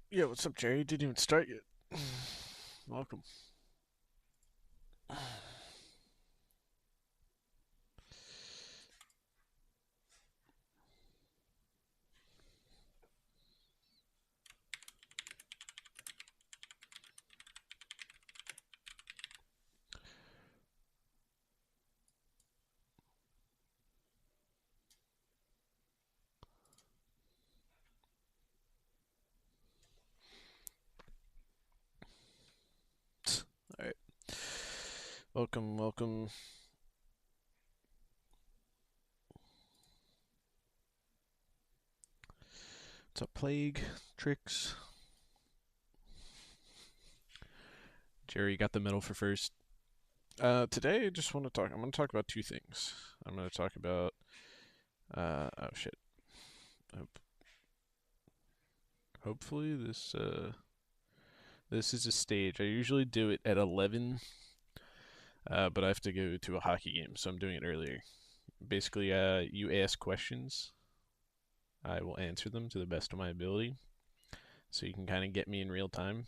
Yeah, what's up, Jerry? Didn't even start yet. Welcome. All right. Welcome, welcome. What's up, Plague? Tricks? Jerry got the medal for first. Today I just want to talk. I'm going to talk about two things. I'm going to talk about. Oh shit. Hope, hopefully this is a stage. I usually do it at 11, but I have to go to a hockey game, so I'm doing it earlier. Basically, you ask questions. I will answer them to the best of my ability, so you can kind of get me in real time.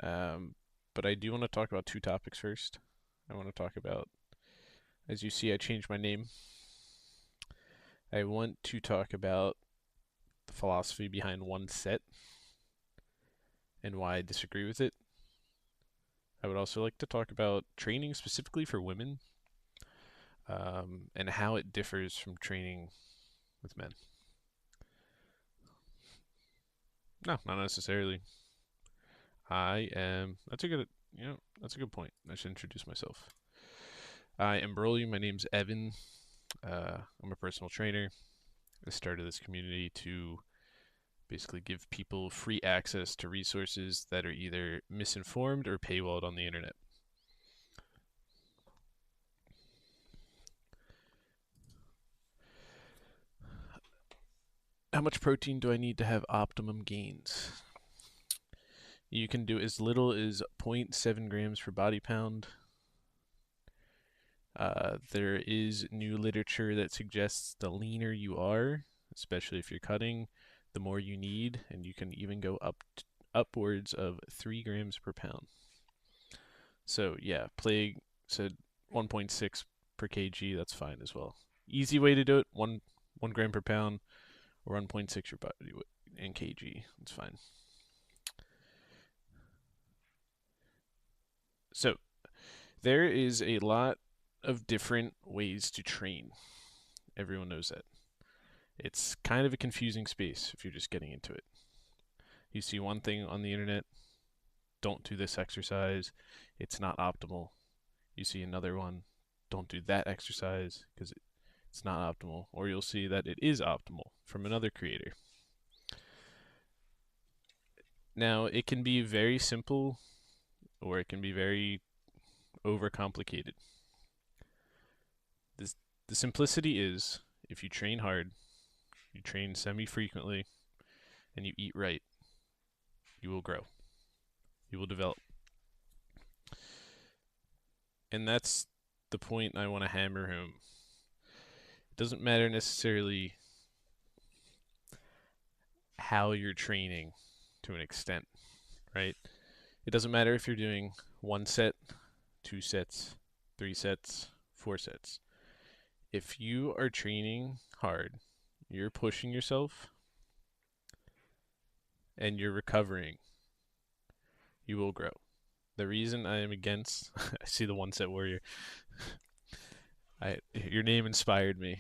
Um, but I do want to talk about two topics first. I want to talk about, as you see, I changed my name. I want to talk about the philosophy behind one set and why I disagree with it. I would also like to talk about training specifically for women, and how it differs from training with men. No, not necessarily. I am. That's a good. That's a good point. I should introduce myself. I am Broly. My name's Evan. I'm a personal trainer. I started this community to basically give people free access to resources that are either misinformed or paywalled on the internet. How much protein do I need to have optimum gains? You can do as little as zero point 0.7 grams per body pound. There is new literature that suggests the leaner you are, especially if you're cutting, the more you need, and you can even go upwards of 3 grams per pound. So yeah, Plague said 1.6 per kg. That's fine as well. Easy way to do it: one gram per pound or 1.6 your body weight in kg. That's fine. So there is a lot of different ways to train. Everyone knows that. It's kind of a confusing space if you're just getting into it. You see one thing on the internet: don't do this exercise, it's not optimal. You see another one: don't do that exercise because it's not optimal. Or you'll see that it is optimal from another creator. Now, it can be very simple or it can be very overcomplicated. This, the simplicity is, if you train hard, you train semi frequently, and you eat right, you will grow. You will develop. And that's the point I want to hammer home. It doesn't matter necessarily how you're training to an extent, right? It doesn't matter if you're doing one set, two sets, three sets, four sets. If you are training hard, you're pushing yourself, and you're recovering, you will grow. The reason I am against, I see the one set warrior. Your name inspired me.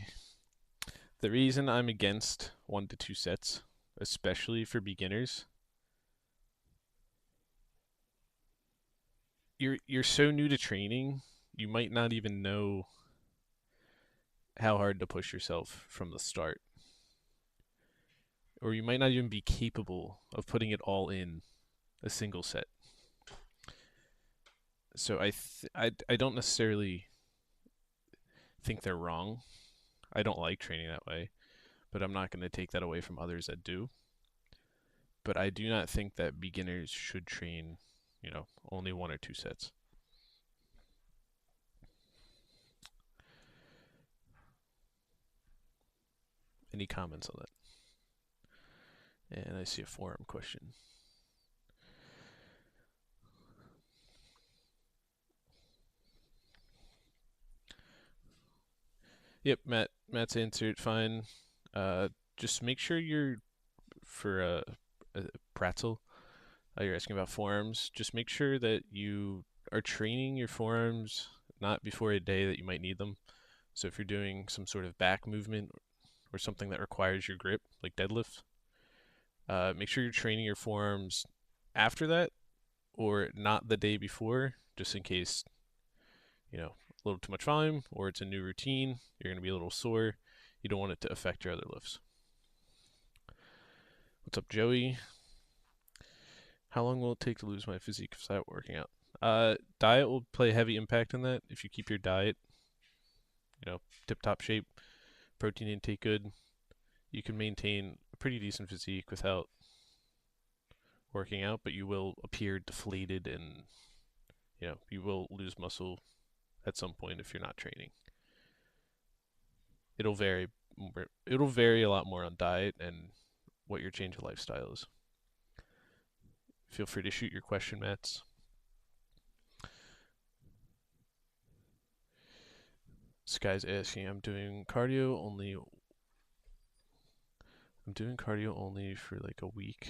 The reason I'm against 1 to 2 sets, especially for beginners, you're so new to training, you might not even know how hard to push yourself from the start, or you might not even be capable of putting it all in a single set. So I don't necessarily think they're wrong. I don't like training that way, but I'm not going to take that away from others that do. But I do not think that beginners should train, only 1 or 2 sets. Any comments on that? And I see a forum question. Yep, Matt's answered fine. Uh, just make sure you're for Pratzel. You're asking about forearms. Just make sure that you are training your forearms not before a day that you might need them. So if you're doing some sort of back movement or something that requires your grip, like deadlift, make sure you're training your forearms after that or not the day before, just in case, a little too much volume or it's a new routine, you're going to be a little sore. You don't want it to affect your other lifts. What's up, Joey? How long will it take to lose my physique if I start working out? Diet will play a heavy impact on that. If you keep your diet, tip-top shape, protein intake good, you can maintain a pretty decent physique without working out, but you will appear deflated and, you will lose muscle at some point if you're not training. It'll vary. It'll vary a lot more on diet and what your change of lifestyle is. Feel free to shoot your question, Mats. This guy's asking, I'm doing cardio only for like a week.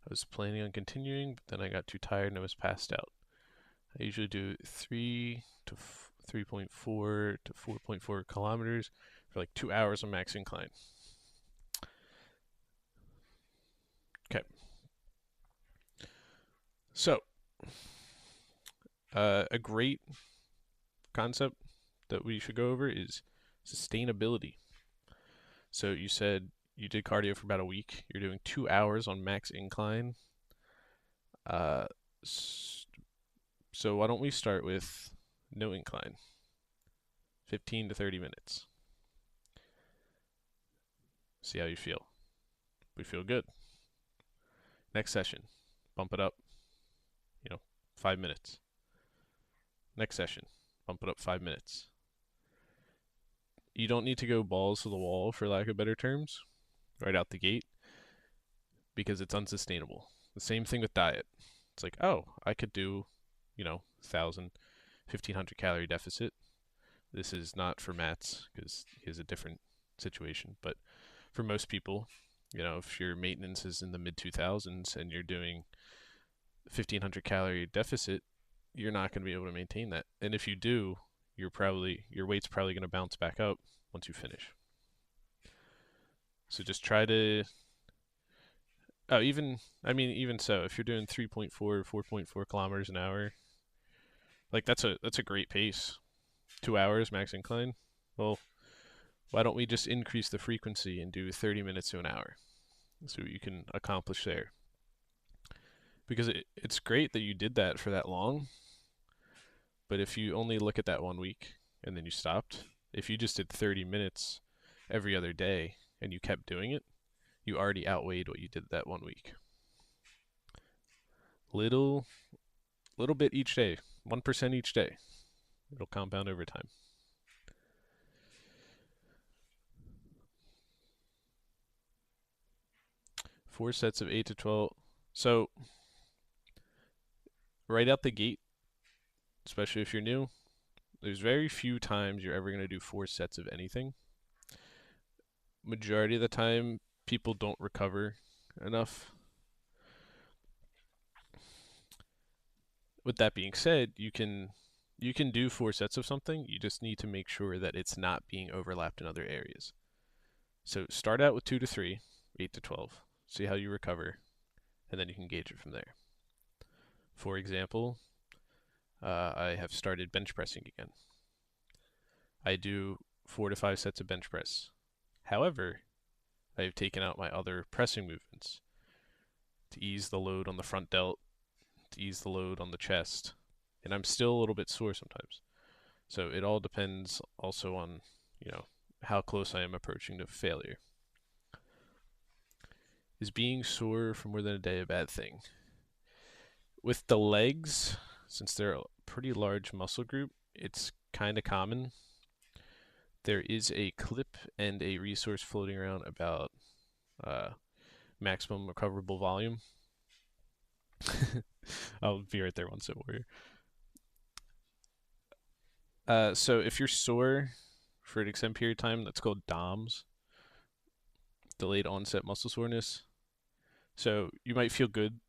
I was planning on continuing, but then I got too tired and I was passed out. I usually do 3.4 to 4.4 kilometers for like 2 hours on max incline. Okay. So, a great concept that we should go over is sustainability. So you said you did cardio for about a week. You're doing 2 hours on max incline. Uh, so why don't we start with no incline? 15 to 30 minutes. See how you feel. We feel good. Next session, bump it up, 5 minutes. Next session, bump it up 5 minutes. You don't need to go balls to the wall, for lack of better terms, right out the gate, because it's unsustainable. The same thing with diet. It's like, oh, I could do, 1,000, 1,500 calorie deficit. This is not for Mats because he has a different situation. But for most people, if your maintenance is in the mid 2000s and you're doing 1,500 calorie deficit, you're not going to be able to maintain that. And if you do, your weight's probably going to bounce back up once you finish. So just try to even so, if you're doing 3.4 4.4 kilometers an hour, like that's a great pace. 2 hours max incline. Well, why don't we just increase the frequency and do 30 minutes to an hour? See what you can accomplish there. Because it's great that you did that for that long, but if you only look at that 1 week and then you stopped, if you just did 30 minutes every other day and you kept doing it, you already outweighed what you did that 1 week. Little bit each day, 1% each day. It'll compound over time. Four sets of 8 to 12. So, right out the gate, especially if you're new, there's very few times you're ever going to do 4 sets of anything. Majority of the time, people don't recover enough. With that being said, you can do 4 sets of something. You just need to make sure that it's not being overlapped in other areas. So start out with 2 to 3, 8 to 12. See how you recover, and then you can gauge it from there. For example, I have started bench pressing again. I do 4 to 5 sets of bench press. However, I have taken out my other pressing movements to ease the load on the front delt, to ease the load on the chest, and I'm still a little bit sore sometimes. So it all depends also on, how close I am approaching to failure. Is being sore for more than a day a bad thing? With the legs, since they're a pretty large muscle group, it's kind of common. There is a clip and a resource floating around about maximum recoverable volume. I'll be right there, one set warrior. So if you're sore for an extended period of time, that's called DOMS, delayed onset muscle soreness. So you might feel good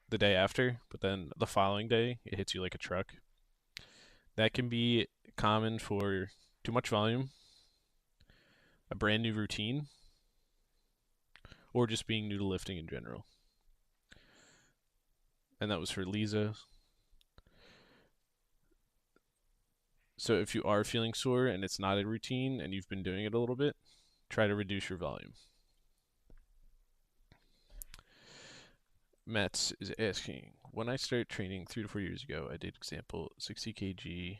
the day after, but then the following day it hits you like a truck. That can be common for too much volume, a brand new routine, or just being new to lifting in general. And that was for Lisa. So if you are feeling sore and it's not a routine and you've been doing it a little bit, try to reduce your volume. Mats is asking, when I started training 3 to 4 years ago, I did example 60 kg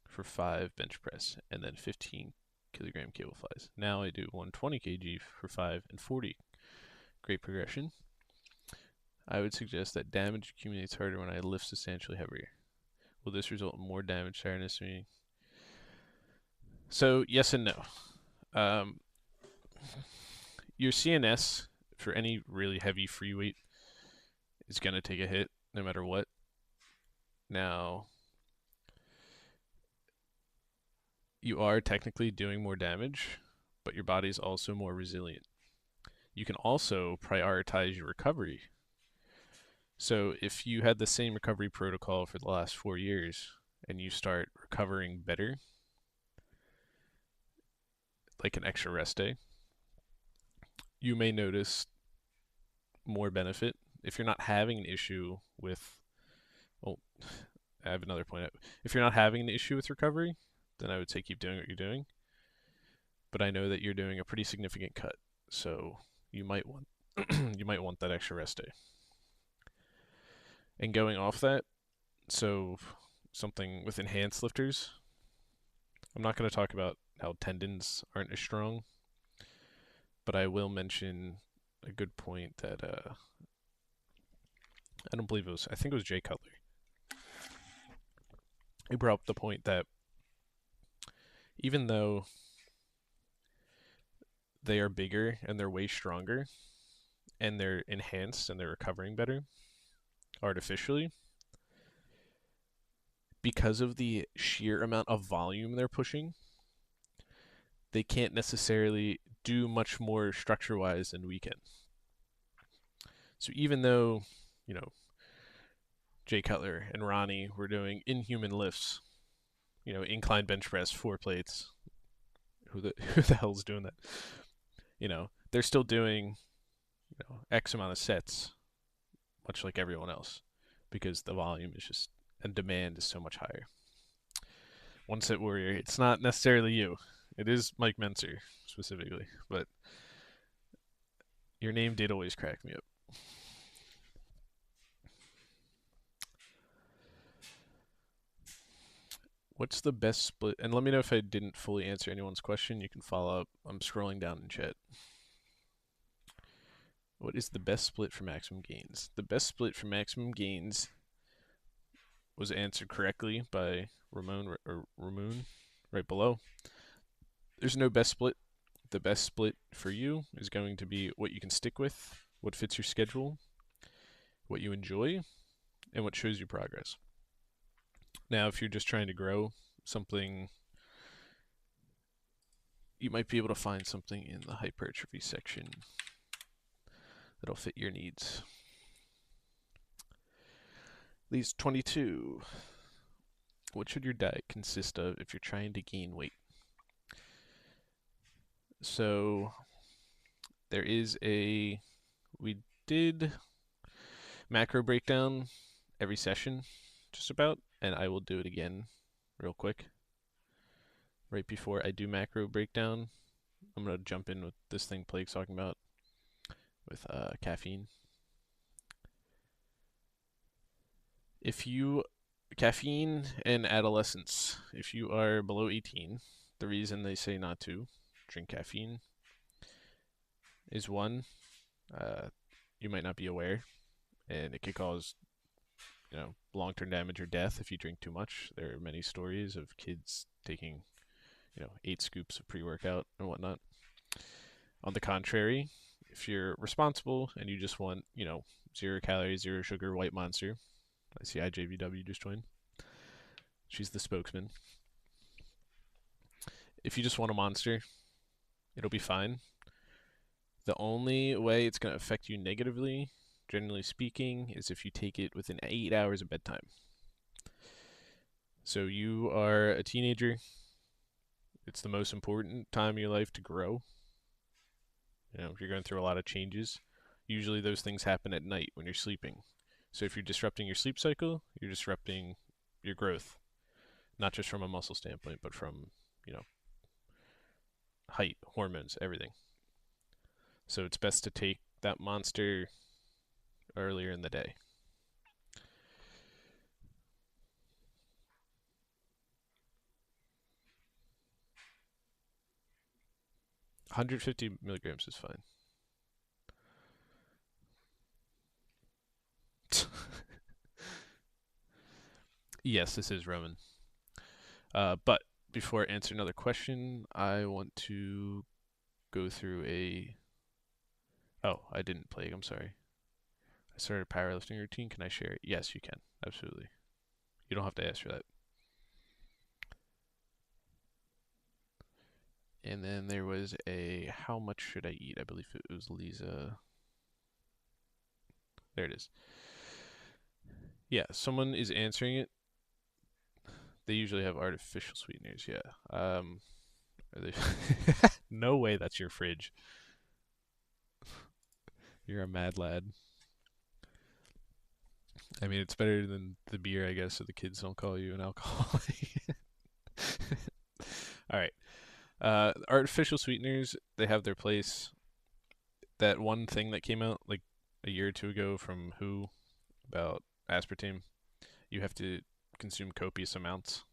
for 5 bench press and then 15 kilogram cable flies. Now I do 120 kg for 5 and 40. Great progression. I would suggest that damage accumulates harder when I lift substantially heavier. Will this result in more damage, tiredness, me? So yes and no. Um, your CNS for any really heavy free weight is going to take a hit no matter what. Now, you are technically doing more damage, but your body's also more resilient. You can also prioritize your recovery. So if you had the same recovery protocol for the last 4 years and you start recovering better, like an extra rest day, you may notice more benefit. If you're not having an issue with, well, I have another point. If you're not having an issue with recovery, then I would say keep doing what you're doing. But I know that you're doing a pretty significant cut, so you might want you might want that extra rest day. And going off that, so something with enhanced lifters, I'm not going to talk about how tendons aren't as strong, but I will mention a good point that I don't believe it was, I think it was Jay Cutler. He brought up the point that even though they are bigger and they're way stronger and they're enhanced and they're recovering better artificially, because of the sheer amount of volume they're pushing, they can't necessarily do much more structure wise than we can. So even though, you know, Jay Cutler and Ronnie were doing inhuman lifts, you know, incline bench press, 4 plates. Who the hell's doing that? You know, they're still doing, you know, X amount of sets, much like everyone else, because the volume is just and demand is so much higher. One set warrior, it's not necessarily you. It is Mike Menser specifically, but your name did always crack me up. What's the best split? And let me know if I didn't fully answer anyone's question. You can follow up. I'm scrolling down in chat. What is the best split for maximum gains? The best split for maximum gains was answered correctly by Ramon right below. There's no best split. The best split for you is going to be what you can stick with, what fits your schedule, what you enjoy, and what shows you progress. Now, if you're just trying to grow something, you might be able to find something in the hypertrophy section that'll fit your needs. Leads 22. What should your diet consist of if you're trying to gain weight? So there is we did macro breakdown every session, just about, and I will do it again real quick. Right before I do macro breakdown, I'm going to jump in with this thing Plague's talking about with caffeine. Caffeine and adolescence, if you are below 18, the reason they say not to drink caffeine is one, you might not be aware, and it could cause, you know, long-term damage or death if you drink too much. There are many stories of kids taking, you know, 8 scoops of pre-workout and whatnot. On the contrary, if you're responsible and you just want, 0 calories, zero sugar, white monster. I see IJVW just joined. She's the spokesman. If you just want a monster, it'll be fine. The only way it's going to affect you negatively, generally speaking, is if you take it within 8 hours of bedtime. So you are a teenager. It's the most important time of your life to grow. You're going through a lot of changes. Usually those things happen at night when you're sleeping. So if you're disrupting your sleep cycle, you're disrupting your growth, not just from a muscle standpoint, but from, you know, height, hormones, everything. So it's best to take that monster earlier in the day. 150 milligrams is fine. Yes, this is Roman. But before I answer another question, I want to go through a. Oh, I didn't plague. I'm sorry. I started a powerlifting routine. Can I share it? Yes, you can. Absolutely. You don't have to ask for that. And then there was a how much should I eat? I believe it was Lisa. There it is. Yeah, someone is answering it. They usually have artificial sweeteners. Yeah. Are they? No way. That's your fridge. You're a mad lad. I mean, it's better than the beer, I guess, so the kids don't call you an alcoholic. All right. Artificial sweeteners, they have their place. That one thing that came out like a year or two ago from WHO about aspartame, you have to consume copious amounts.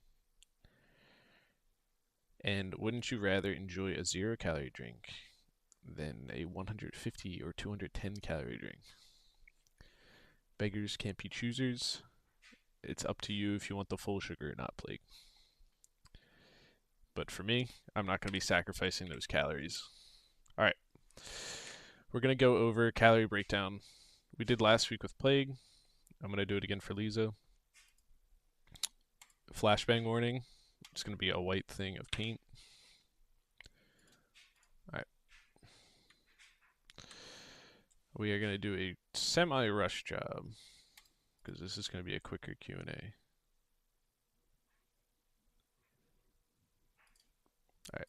And wouldn't you rather enjoy a 0 calorie drink than a 150 or 210 calorie drink? Beggars can't be choosers. It's up to you if you want the full sugar or not, Plague. But for me, I'm not going to be sacrificing those calories. All right. We're going to go over calorie breakdown. We did last week with Plague. I'm going to do it again for Lisa. Flashbang warning. It's going to be a white thing of paint. All right. We are going to do a semi-rush job because this is going to be a quicker Q&A. All right.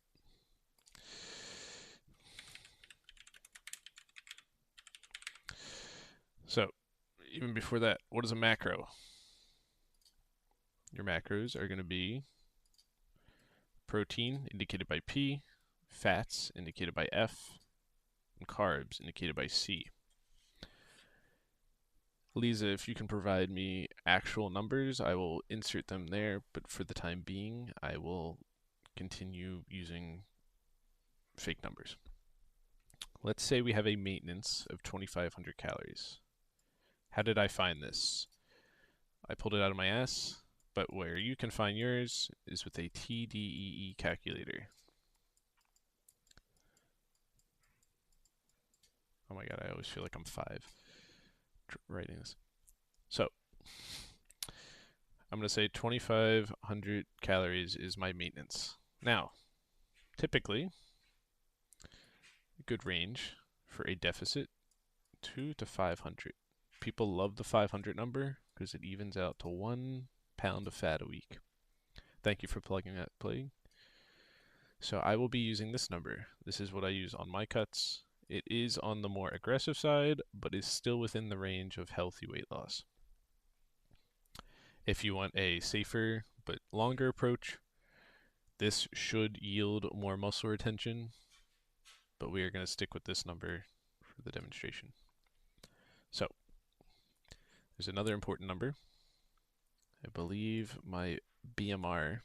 So, even before that, what is a macro? Your macros are going to be protein, indicated by P, fats, indicated by F, and carbs, indicated by C. Lisa, if you can provide me actual numbers, I will insert them there, but for the time being, I will continue using fake numbers. Let's say we have a maintenance of 2,500 calories. How did I find this? I pulled it out of my ass, but where you can find yours is with a TDEE calculator. Oh my god, I always feel like I'm 5 writing this. So, I'm going to say 2,500 calories is my maintenance. Now, typically, a good range for a deficit, 2 to 500. People love the 500 number because it evens out to 1 pound of fat a week. Thank you for plugging that, Plague. So I will be using this number. This is what I use on my cuts. It is on the more aggressive side, but is still within the range of healthy weight loss. If you want a safer but longer approach, this should yield more muscle retention, but we are going to stick with this number for the demonstration. So, there's another important number. I believe my BMR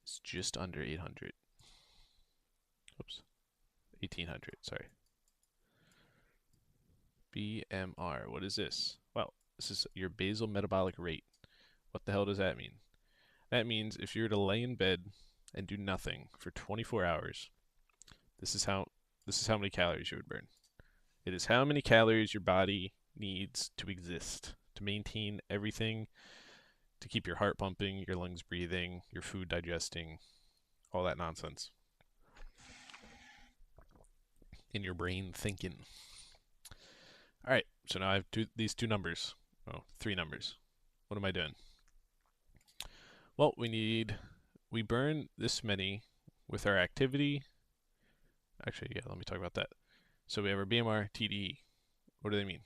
is just under 800. Oops. 1800, sorry. BMR, what is this? Well, this is your basal metabolic rate. What the hell does that mean? That means if you were to lay in bed and do nothing for 24 hours, this is how This is how many calories you would burn. It is how many calories your body needs to exist, to maintain everything, to keep your heart pumping, your lungs breathing, your food digesting, all that nonsense. In your brain thinking. All right, so now I have these two numbers. Oh, three numbers. What am I doing? Well, we burn this many with our activity. Actually, yeah, let me talk about that. So we have our BMR, TDE. What do they mean?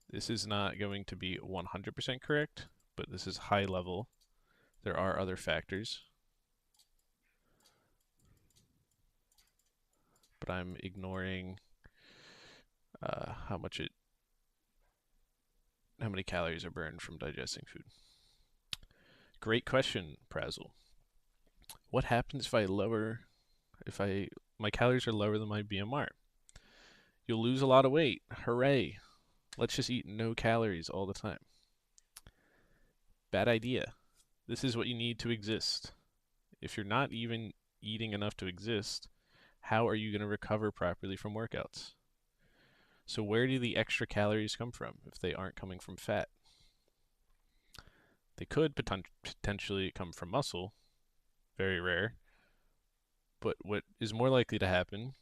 This is not going to be 100% correct, but this is high level. There are other factors, but I'm ignoring how many calories are burned from digesting food. Great question, Prazel. What happens if my calories are lower than my BMR? You'll lose a lot of weight. Hooray. Let's just eat no calories all the time. Bad idea. This is what you need to exist. If you're not even eating enough to exist, how are you going to recover properly from workouts? So where do the extra calories come from if they aren't coming from fat? They could potentially come from muscle, very rare, but what is more likely to happen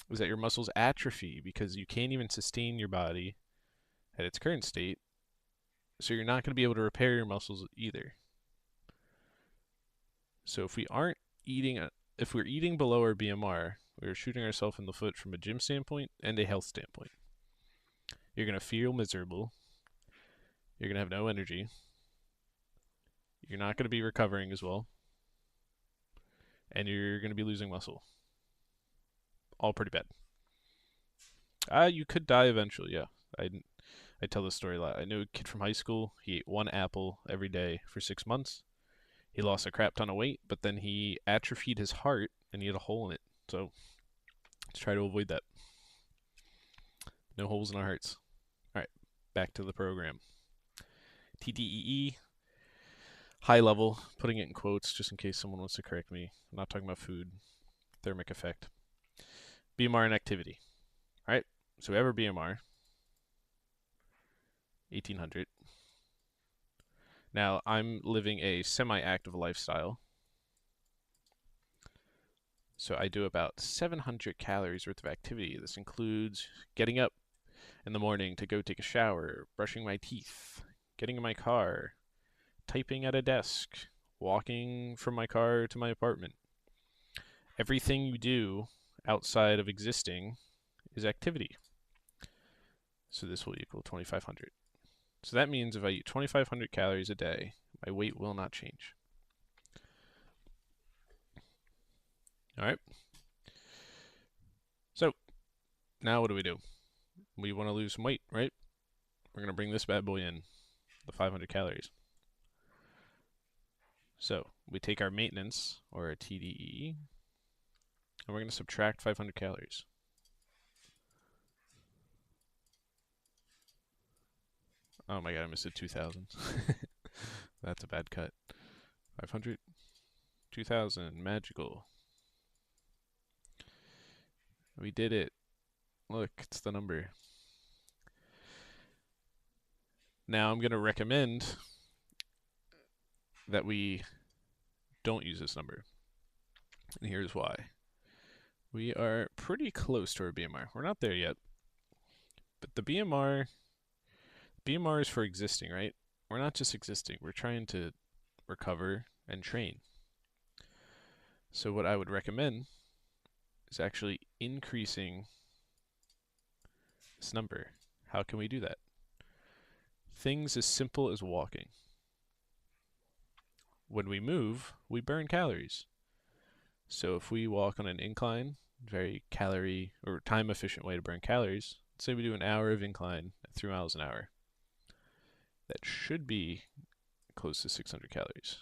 is that your muscles atrophy because you can't even sustain your body at its current state, so you're not going to be able to repair your muscles either. So if we're eating below our BMR, we're shooting ourselves in the foot from a gym standpoint and a health standpoint. You're going to feel miserable. You're going to have no energy. You're not going to be recovering as well. And you're going to be losing muscle. All pretty bad. You could die eventually, yeah. I tell this story a lot. I knew a kid from high school. He ate one apple every day for 6 months. He lost a crap ton of weight, but then he atrophied his heart and he had a hole in it. So let's try to avoid that. No holes in our hearts. All right, back to the program. TDEE, high level, putting it in quotes just in case someone wants to correct me. I'm not talking about food, thermic effect. BMR and activity. All right, so we have our BMR, 1800. Now, I'm living a semi-active lifestyle, so I do about 700 calories worth of activity. This includes getting up in the morning to go take a shower, brushing my teeth, getting in my car, typing at a desk, walking from my car to my apartment. Everything you do outside of existing is activity. So this will equal 2,500. So that means if I eat 2,500 calories a day, my weight will not change. All right. So now what do? We want to lose some weight, right? We're going to bring this bad boy in, the 500 calories. So we take our maintenance, or our TDE, and we're going to subtract 500 calories. Oh my god, I missed a 2,000. That's a bad cut. 500, 2,000, magical. We did it. Look, it's the number. Now I'm going to recommend that we don't use this number. And here's why. We are pretty close to our BMR. We're not there yet. But the BMR is for existing, right? We're not just existing. We're trying to recover and train. So what I would recommend is actually increasing this number. How can we do that? Things as simple as walking. When we move, we burn calories. So if we walk on an incline, very calorie or time efficient way to burn calories, let's say we do an hour of incline at 3 miles an hour. That should be close to 600 calories.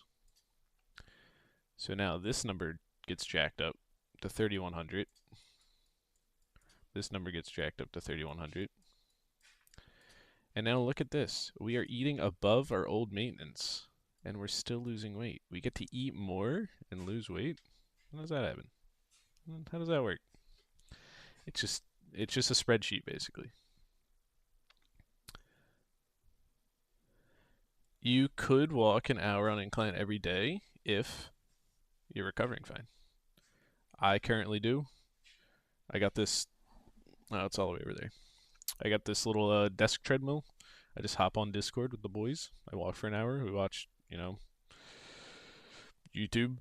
So now this number gets jacked up to 3,100. This number gets jacked up to 3,100. And now look at this. We are eating above our old maintenance, and we're still losing weight. We get to eat more and lose weight. How does that happen? How does that work? It's just it's just a spreadsheet basically. You could walk an hour on incline every day if you're recovering fine. I currently do. I got this. Oh, it's all the way over there. I got this little desk treadmill. I just hop on Discord with the boys. I walk for an hour. We watch, YouTube.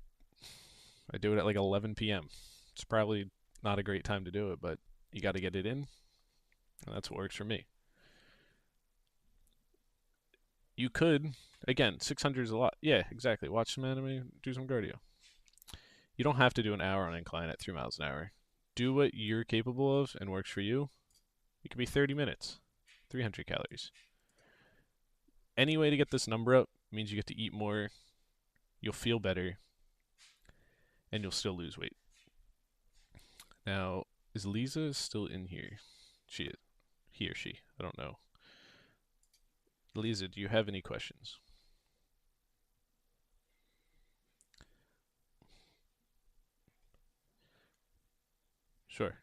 I do it at like 11 p.m. It's probably not a great time to do it, but you got to get it in, and that's what works for me. You could, again, 600 is a lot. Yeah, exactly. Watch some anime, do some cardio. You don't have to do an hour on incline at 3 miles an hour. Do what you're capable of and works for you. It could be 30 minutes, 300 calories. Any way to get this number up means you get to eat more, you'll feel better, and you'll still lose weight. Now, is Lisa still in here? She is. He or she. I don't know. Lisa, do you have any questions? Sure.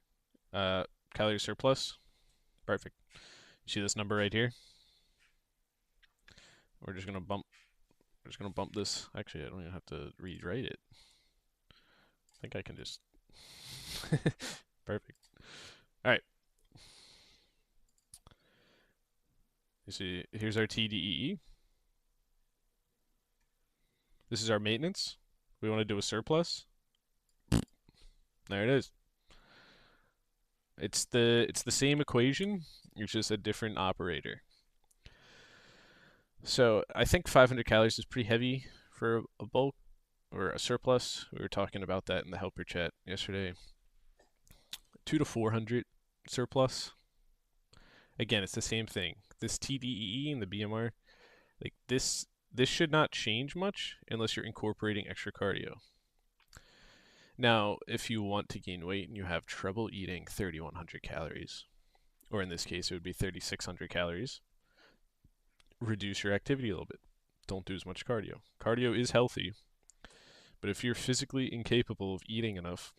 Calorie surplus. Perfect. See this number right here? We're just gonna bump. We're just gonna bump this. Actually, I don't even have to rewrite it. I think I can just. Perfect. All right. You see, here's our TDEE. This is our maintenance. We want to do a surplus. There it is. It's the same equation. It's just a different operator. So I think 500 calories is pretty heavy for a bulk or a surplus. We were talking about that in the helper chat yesterday. 2 to 400 surplus. Again, it's the same thing. This TDEE and the BMR, like this should not change much unless you're incorporating extra cardio. Now, if you want to gain weight and you have trouble eating 3,100 calories, or in this case, it would be 3,600 calories, reduce your activity a little bit. Don't do as much cardio. Cardio is healthy, but if you're physically incapable of eating enough,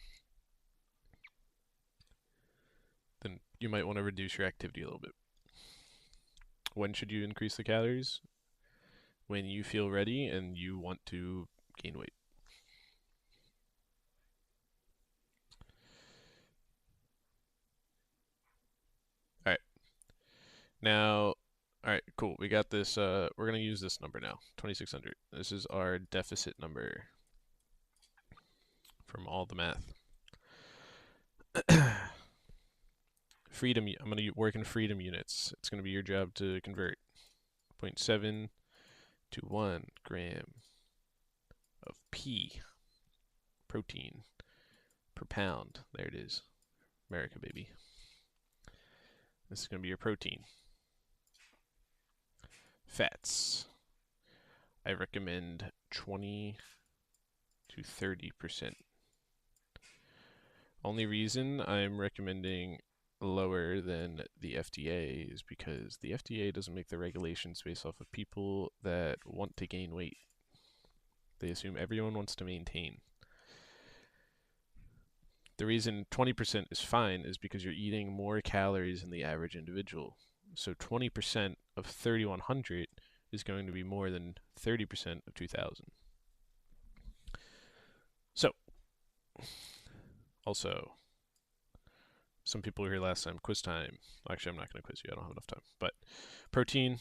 then you might want to reduce your activity a little bit. When should you increase the calories? When you feel ready and you want to gain weight. All right. Now, all right, cool. We got this. We're going to use this number now, 2,600. This is our deficit number from all the math. Freedom, I'm going to work in freedom units. It's going to be your job to convert 0.7 to 1 gram of P, protein, per pound. There it is. America, baby. This is going to be your protein. Fats. I recommend 20 to 30%. Only reason I'm recommending lower than the FDA is because the FDA doesn't make the regulations based off of people that want to gain weight. They assume everyone wants to maintain. The reason 20% is fine is because you're eating more calories than the average individual. So 20% of 3,100 is going to be more than 30% of 2,000. So, also, some people were here last time. Quiz time. Actually, I'm not going to quiz you. I don't have enough time. But protein,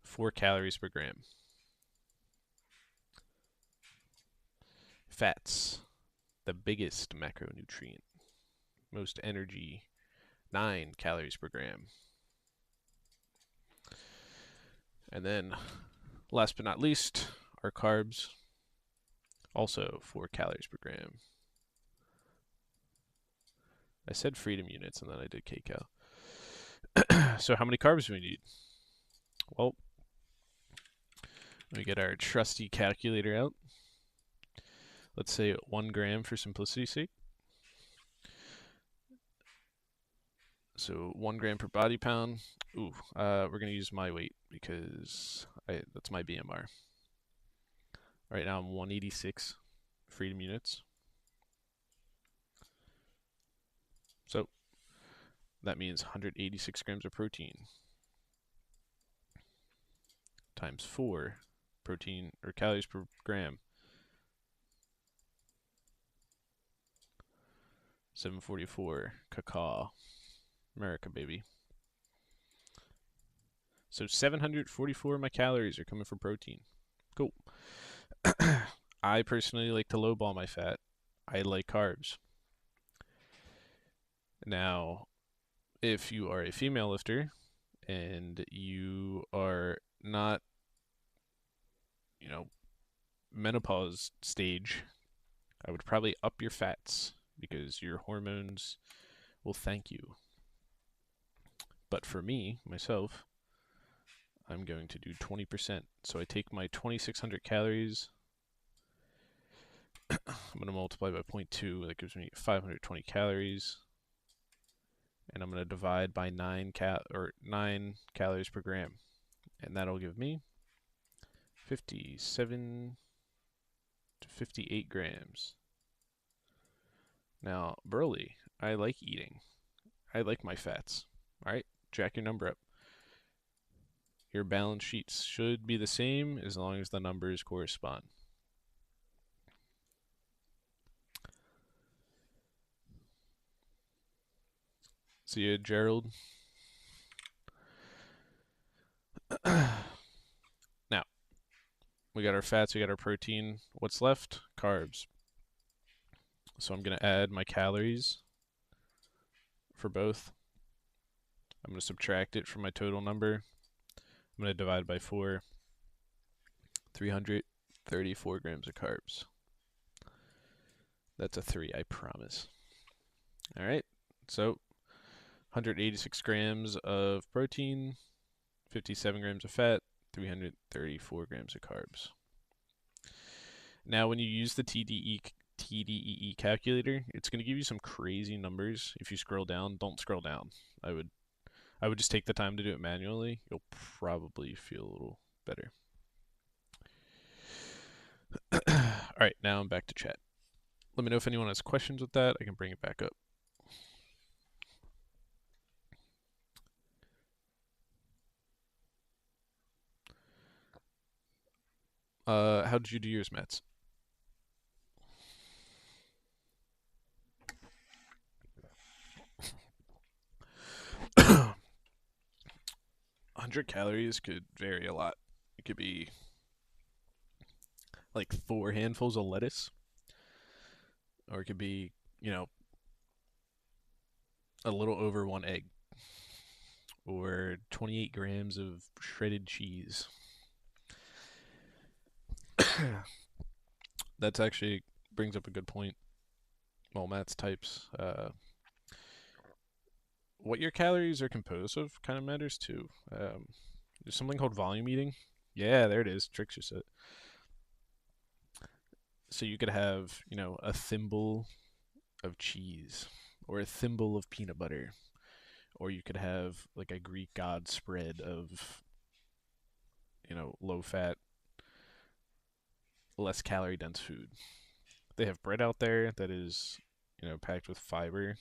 4 calories per gram. Fats, the biggest macronutrient. Most energy, 9 calories per gram. And then, last but not least, our carbs, also 4 calories per gram. I said freedom units and then I did kcal. So how many carbs do we need? Well, let me get our trusty calculator out. Let's say 1 gram for simplicity's sake. So 1 gram per body pound. Ooh, we're going to use my weight because that's my BMR. Right now I'm 186 freedom units. that means 186 grams of protein times 4 protein or calories per gram. 744 cacao. America, baby. So 744 of my calories are coming from protein. Cool. I personally like to lowball my fat. I like carbs. Now, if you are a female lifter and you are not, you know, menopause stage, I would probably up your fats because your hormones will thank you. But for me, myself, I'm going to do 20%. So I take my 2,600 calories, I'm going to multiply by 0.2, that gives me 520 calories. And I'm going to divide by 9 calories per gram. And that'll give me 57 to 58 grams. Now, Burley, I like eating. I like my fats. All right, jack your number up. Your balance sheets should be the same as long as the numbers correspond. See you, Gerald. Now, we got our fats, we got our protein. What's left? Carbs. So I'm going to add my calories for both. I'm going to subtract it from my total number. I'm going to divide by 4. 334 grams of carbs. That's a 3, I promise. All right, so 186 grams of protein, 57 grams of fat, 334 grams of carbs. Now, when you use the TDEE calculator, it's going to give you some crazy numbers. If you scroll down, don't scroll down. I would just take the time to do it manually. You'll probably feel a little better. All right, now I'm back to chat. Let me know if anyone has questions with that. I can bring it back up. How did you do yours, Mats? 100 calories could vary a lot. It could be like 4 handfuls of lettuce, or it could be, a little over 1 egg, or 28 grams of shredded cheese. That's actually brings up a good point. Well, Matt's types. What your calories are composed of kind of matters too. There's something called volume eating. Yeah, there it is. Tricks you said. So you could have, a thimble of cheese or a thimble of peanut butter, or you could have like a Greek god spread of, low fat, less calorie dense food. They have bread out there that is, packed with fiber.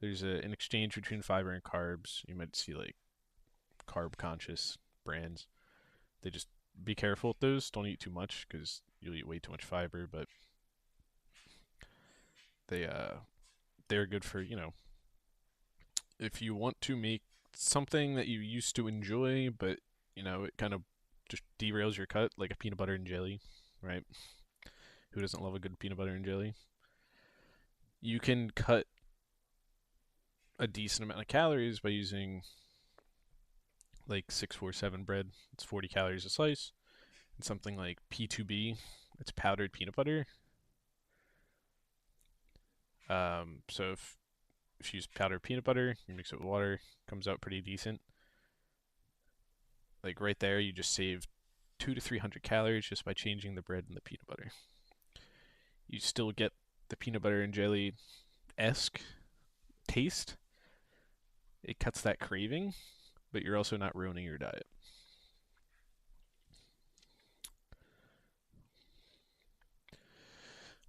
There's an exchange between fiber and carbs. You might see like carb conscious brands. They just be careful with those. Don't eat too much because you'll eat way too much fiber. But they're good for, if you want to make something that you used to enjoy, but it kind of just derails your cut, like a peanut butter and jelly, right? Who doesn't love a good peanut butter and jelly? You can cut a decent amount of calories by using like 647 bread. It's 40 calories a slice. And something like P2B, it's powdered peanut butter. So if you use powdered peanut butter, you mix it with water, comes out pretty decent. Like right there, you just save 200 to 300 calories just by changing the bread and the peanut butter. You still get the peanut butter and jelly esque taste. It cuts that craving, but you're also not ruining your diet.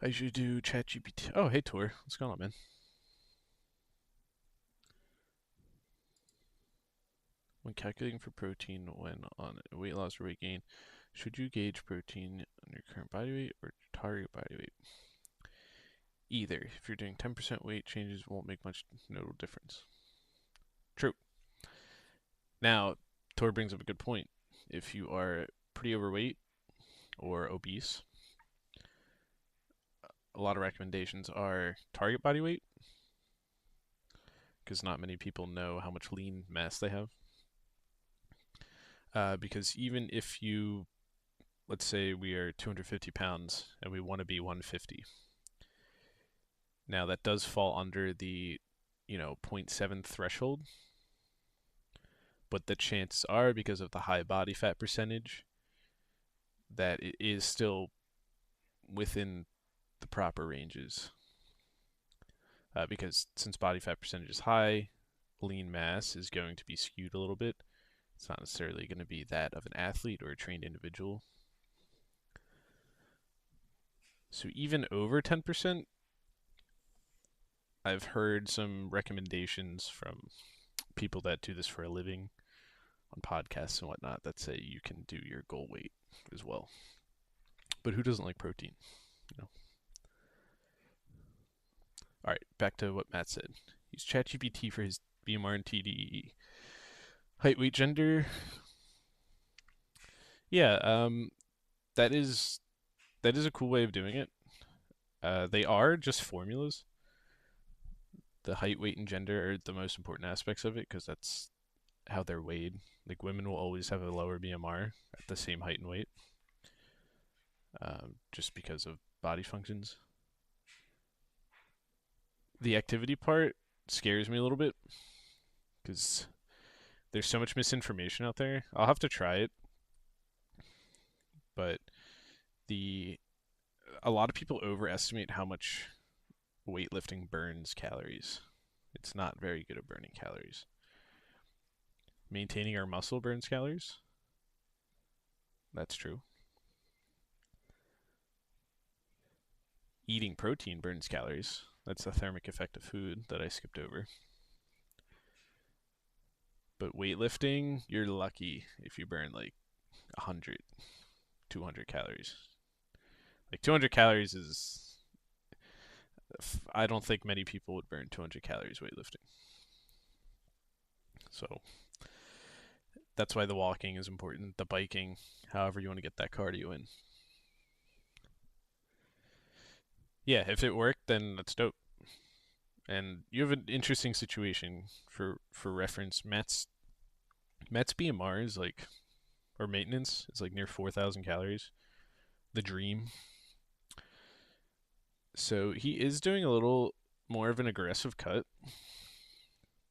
I should do ChatGPT. Oh, hey Tor, what's going on, man? When calculating for protein when on weight loss or weight gain, should you gauge protein on your current body weight or target body weight? Either. If you're doing 10% weight changes, won't make much notable difference. True. Now, Tor brings up a good point. If you are pretty overweight or obese, a lot of recommendations are target body weight, because not many people know how much lean mass they have. Because even if you, let's say we are 250 pounds and we want to be 150, now that does fall under the, 0.7 threshold, but the chances are, because of the high body fat percentage, that it is still within the proper ranges. Because since body fat percentage is high, lean mass is going to be skewed a little bit. It's not necessarily going to be that of an athlete or a trained individual. So even over 10%, I've heard some recommendations from people that do this for a living on podcasts and whatnot that say you can do your goal weight as well. But who doesn't like protein? All right, back to what Matt said. Use ChatGPT for his BMR and TDEE. Height, weight, gender. Yeah, that is a cool way of doing it. They are just formulas. The height, weight, and gender are the most important aspects of it because that's how they're weighed. Like women will always have a lower BMR at the same height and weight, just because of body functions. The activity part scares me a little bit because there's so much misinformation out there. I'll have to try it, but a lot of people overestimate how much weightlifting burns calories. It's not very good at burning calories. Maintaining our muscle burns calories. That's true. Eating protein burns calories. That's the thermic effect of food that I skipped over. But weightlifting, you're lucky if you burn like 100, 200 calories. Like 200 calories is, I don't think many people would burn 200 calories weightlifting. So that's why the walking is important, the biking, however you want to get that cardio in. Yeah, if it worked, then that's dope. And you have an interesting situation for reference. Matt's BMR is like, or maintenance is like near 4,000 calories. The dream. So he is doing a little more of an aggressive cut,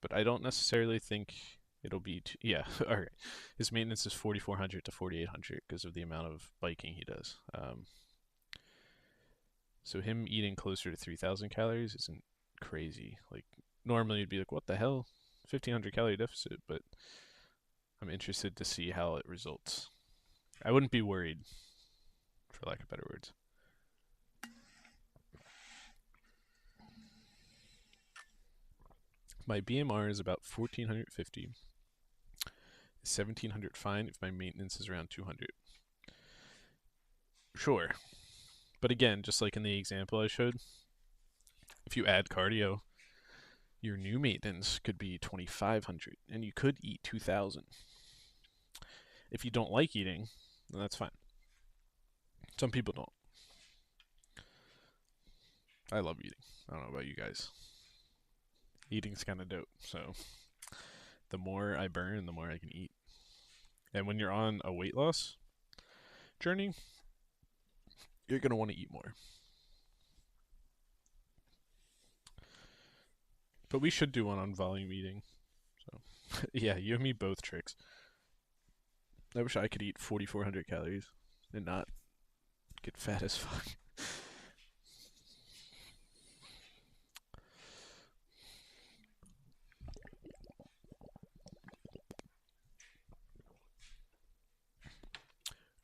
but I don't necessarily think it'll be yeah. All right, his maintenance is 4,400 to 4,800 because of the amount of biking he does. So him eating closer to 3,000 calories isn't crazy. Like normally you'd be like, what the hell, 1,500 calorie deficit, but I'm interested to see how it results. I wouldn't be worried, for lack of better words. My BMR is about 1,450. Is 1,700 fine if my maintenance is around 200? Sure. But again, just like in the example I showed, if you add cardio, your new maintenance could be 2,500 and you could eat 2,000. If you don't like eating, then that's fine. Some people don't. I love eating. I don't know about you guys. Eating's kind of dope. So the more I burn, the more I can eat. And when you're on a weight loss journey, you're going to want to eat more. But we should do one on volume eating. So yeah, you and me both, Tricks. I wish I could eat 4,400 calories and not get fat as fuck.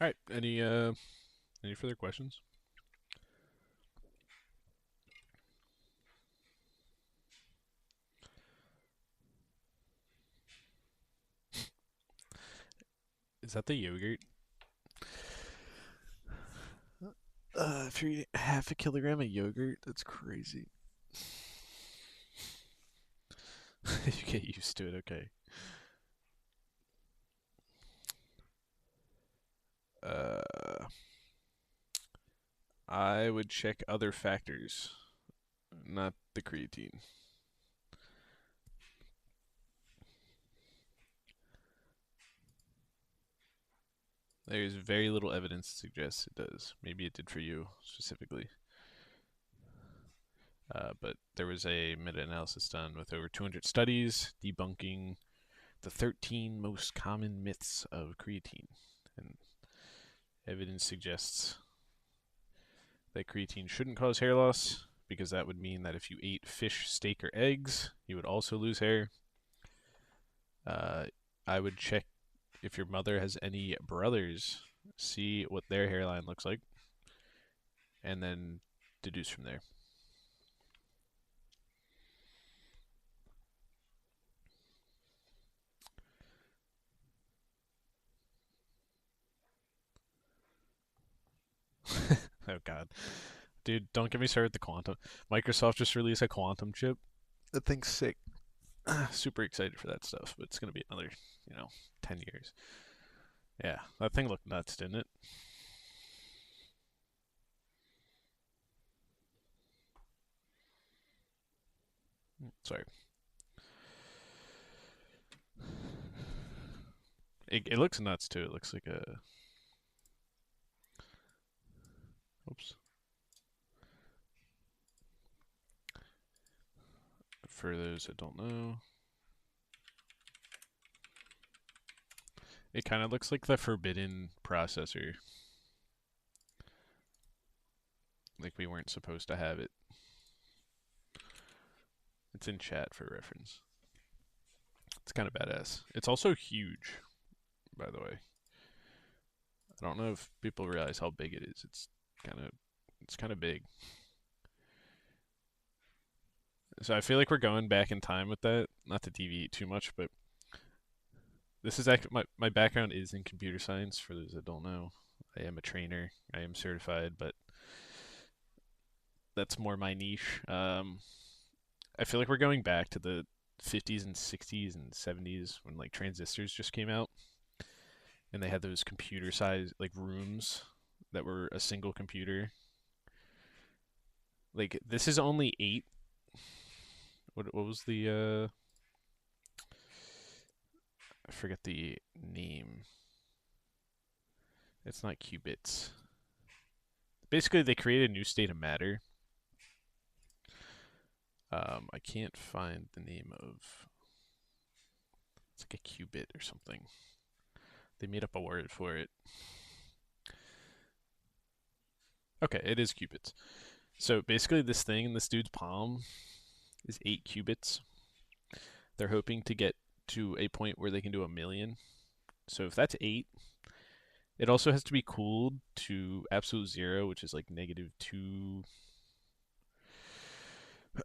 All right, any further questions? Is that the yogurt? If you're eating half a kilogram of yogurt, that's crazy. You get used to it, okay. Uh, I would check other factors, not the creatine. There's very little evidence to suggest it does. Maybe it did for you specifically. But there was a meta-analysis done with over 200 studies debunking the 13 most common myths of creatine. And evidence suggests that creatine shouldn't cause hair loss because that would mean that if you ate fish, steak, or eggs, you would also lose hair. Uh, I would check if your mother has any brothers, see what their hairline looks like, and then deduce from there. Oh God, dude, don't get me started with the quantum. Microsoft just released a quantum chip. That thing's sick. Super excited for that stuff, but it's gonna be another, 10 years. Yeah, that thing looked nuts, didn't it? Sorry. It looks nuts too. It looks like a. Oops. For those that don't know, it kind of looks like the forbidden processor. Like we weren't supposed to have it. It's in chat for reference. It's kind of badass. It's also huge, by the way. I don't know if people realize how big it is. It's kind of big. So I feel like we're going back in time with that. Not to deviate too much, but this is actually my background is in computer science. For those that don't know, I am a trainer. I am certified, but that's more my niche. I feel like we're going back to the 50s and 60s and 70s when like transistors just came out and they had those computer size like rooms that were a single computer. Like this is only 8. What was the I forget the name. It's not qubits. Basically they created a new state of matter. I can't find the name of. It's like a qubit or something. They made up a word for it. Okay, it is qubits. So basically, this thing in this dude's palm is 8 qubits. They're hoping to get to a point where they can do a million. So if that's 8, it also has to be cooled to absolute zero, which is like -2,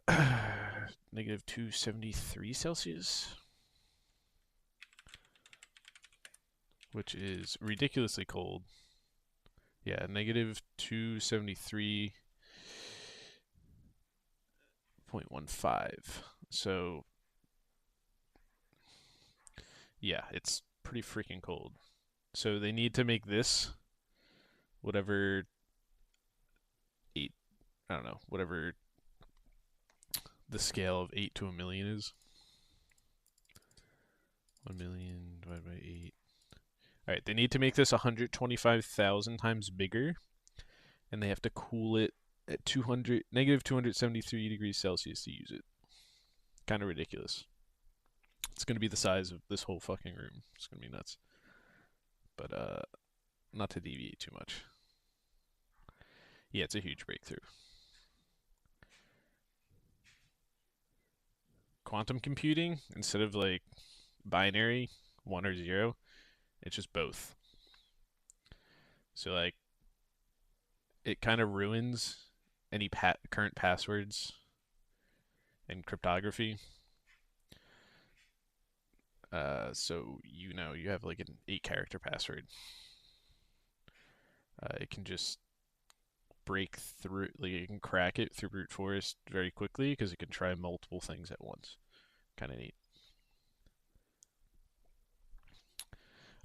-273 Celsius, which is ridiculously cold. Yeah, -273.15. So yeah, it's pretty freaking cold. So they need to make this whatever 8, I don't know, whatever the scale of 8 to a million is. 1 million divided by 8. All right, they need to make this 125,000 times bigger, and they have to cool it at -273 degrees Celsius to use it. Kind of ridiculous. It's going to be the size of this whole fucking room. It's going to be nuts. But not to deviate too much. Yeah, it's a huge breakthrough. Quantum computing, instead of like binary, 1 or 0, it's just both. So like it kind of ruins any current passwords and cryptography. So you have like an 8 character password. It can just break through, like you can crack it through brute force very quickly because it can try multiple things at once. Kind of neat.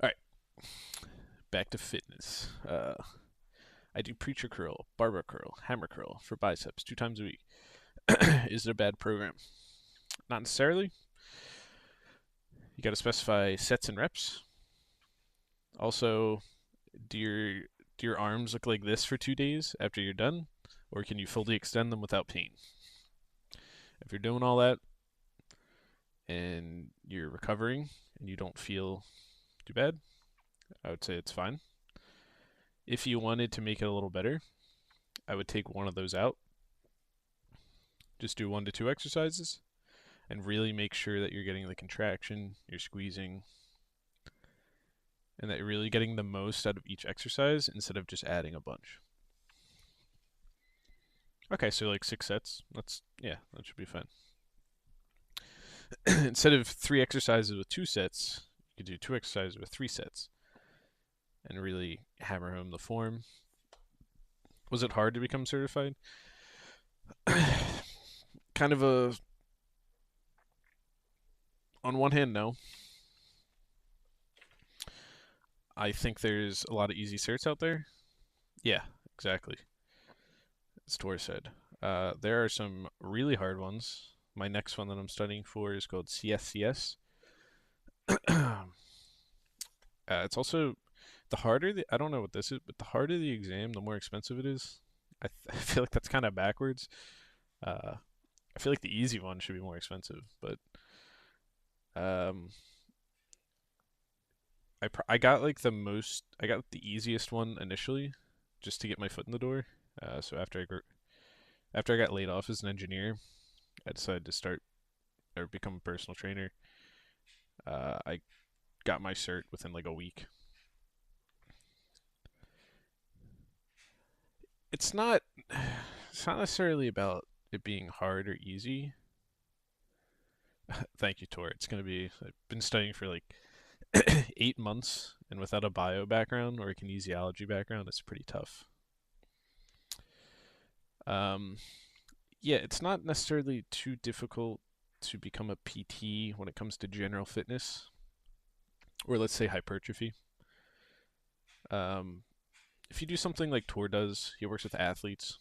All right, back to fitness. I do preacher curl, barbell curl, hammer curl for biceps 2 times a week. Is it a bad program? Not necessarily. You got to specify sets and reps. Also, do your do your arms look like this for 2 days after you're done, or can you fully extend them without pain? If you're doing all that and you're recovering and you don't feel too bad, I would say it's fine. If you wanted to make it a little better, I would take one of those out. Just do 1 to 2 exercises and really make sure that you're getting the contraction, you're squeezing, and that you're really getting the most out of each exercise instead of just adding a bunch. Okay, so like 6 sets. Yeah, that should be fine. Instead of 3 exercises with 2 sets, you could do 2 exercises with 3 sets and really hammer home the form. Was it hard to become certified? Kind of on one hand, no. I think there's a lot of easy certs out there. Yeah, exactly. As Tor said. There are some really hard ones. My next one that I'm studying for is called CSCS. It's also I don't know what this is, but the harder the exam, the more expensive it is. I feel like that's kind of backwards. I feel like the easy one should be more expensive, but um, I got like I got the easiest one initially, just to get my foot in the door. So after I got laid off as an engineer, I decided to start or become a personal trainer. I got my cert within like a week. It's not it's not necessarily about it being hard or easy. Thank you, Tor. I've been studying for like 8 months, and without a bio background or a kinesiology background, it's pretty tough. Um, yeah, it's not necessarily too difficult to become a PT when it comes to general fitness, or let's say hypertrophy. Um, if you do something like Tor does, he works with athletes.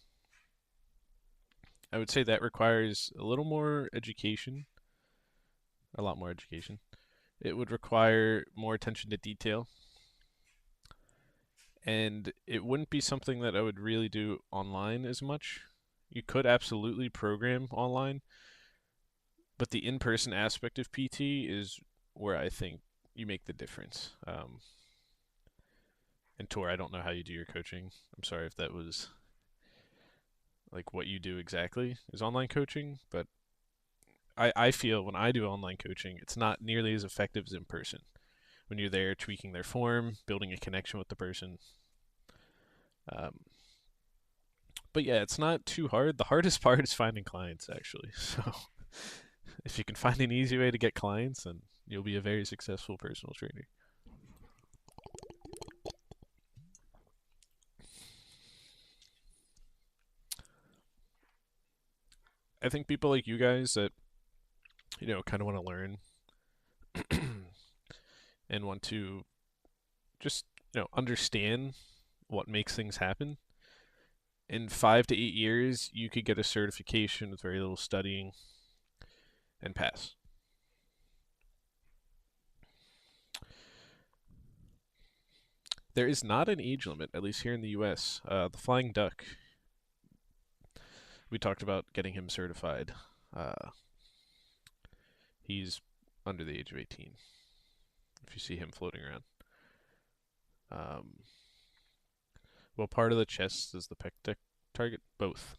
I would say that requires a little more education, a lot more education. It would require more attention to detail, and it wouldn't be something that I would really do online as much. You could absolutely program online, but the in-person aspect of PT is where I think you make the difference. And Tor, I don't know how you do your coaching. I'm sorry if that was like what you do exactly is online coaching, but I feel when I do online coaching, it's not nearly as effective as in person. When you're there tweaking their form, building a connection with the person. Um, but yeah, it's not too hard. The hardest part is finding clients, actually. So if you can find an easy way to get clients, then you'll be a very successful personal trainer. I think people like you guys that kind of want to learn and want to just understand what makes things happen. In 5 to 8 years, you could get a certification with very little studying and pass. There is not an age limit, at least here in the U.S. The Flying Duck, we talked about getting him certified. Uh, he's under the age of 18. If you see him floating around. Um, well, part of the chest is the pec deck target. Both.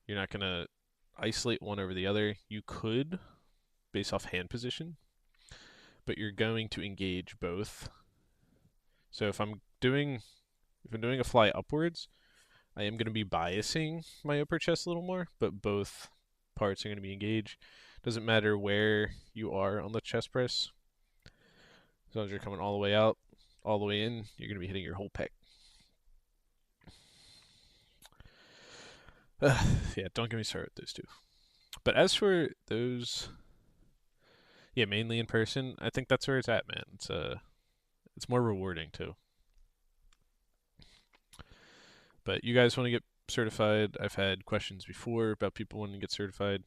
You're not gonna isolate one over the other. You could, based off hand position, but you're going to engage both. So if I'm doing a fly upwards, I am going to be biasing my upper chest a little more, but both parts are going to be engaged. Doesn't matter where you are on the chest press. As long as you're coming all the way out, all the way in, you're going to be hitting your whole pec. Yeah, don't get me started with those two. But as for those, yeah, mainly in person, I think that's where it's at, man. It's more rewarding too. But you guys want to get certified? I've had questions before about people wanting to get certified.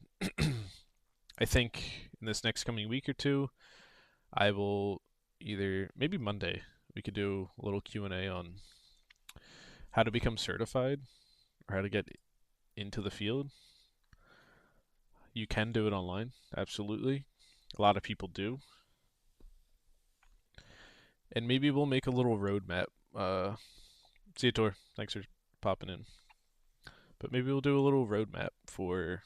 I think in this next coming week or two, I will either maybe Monday we could do a little Q&A on how to become certified or how to get into the field. You can do it online, absolutely. A lot of people do. And maybe we'll make a little roadmap. See you, Tor. Thanks for popping in. But maybe we'll do a little roadmap for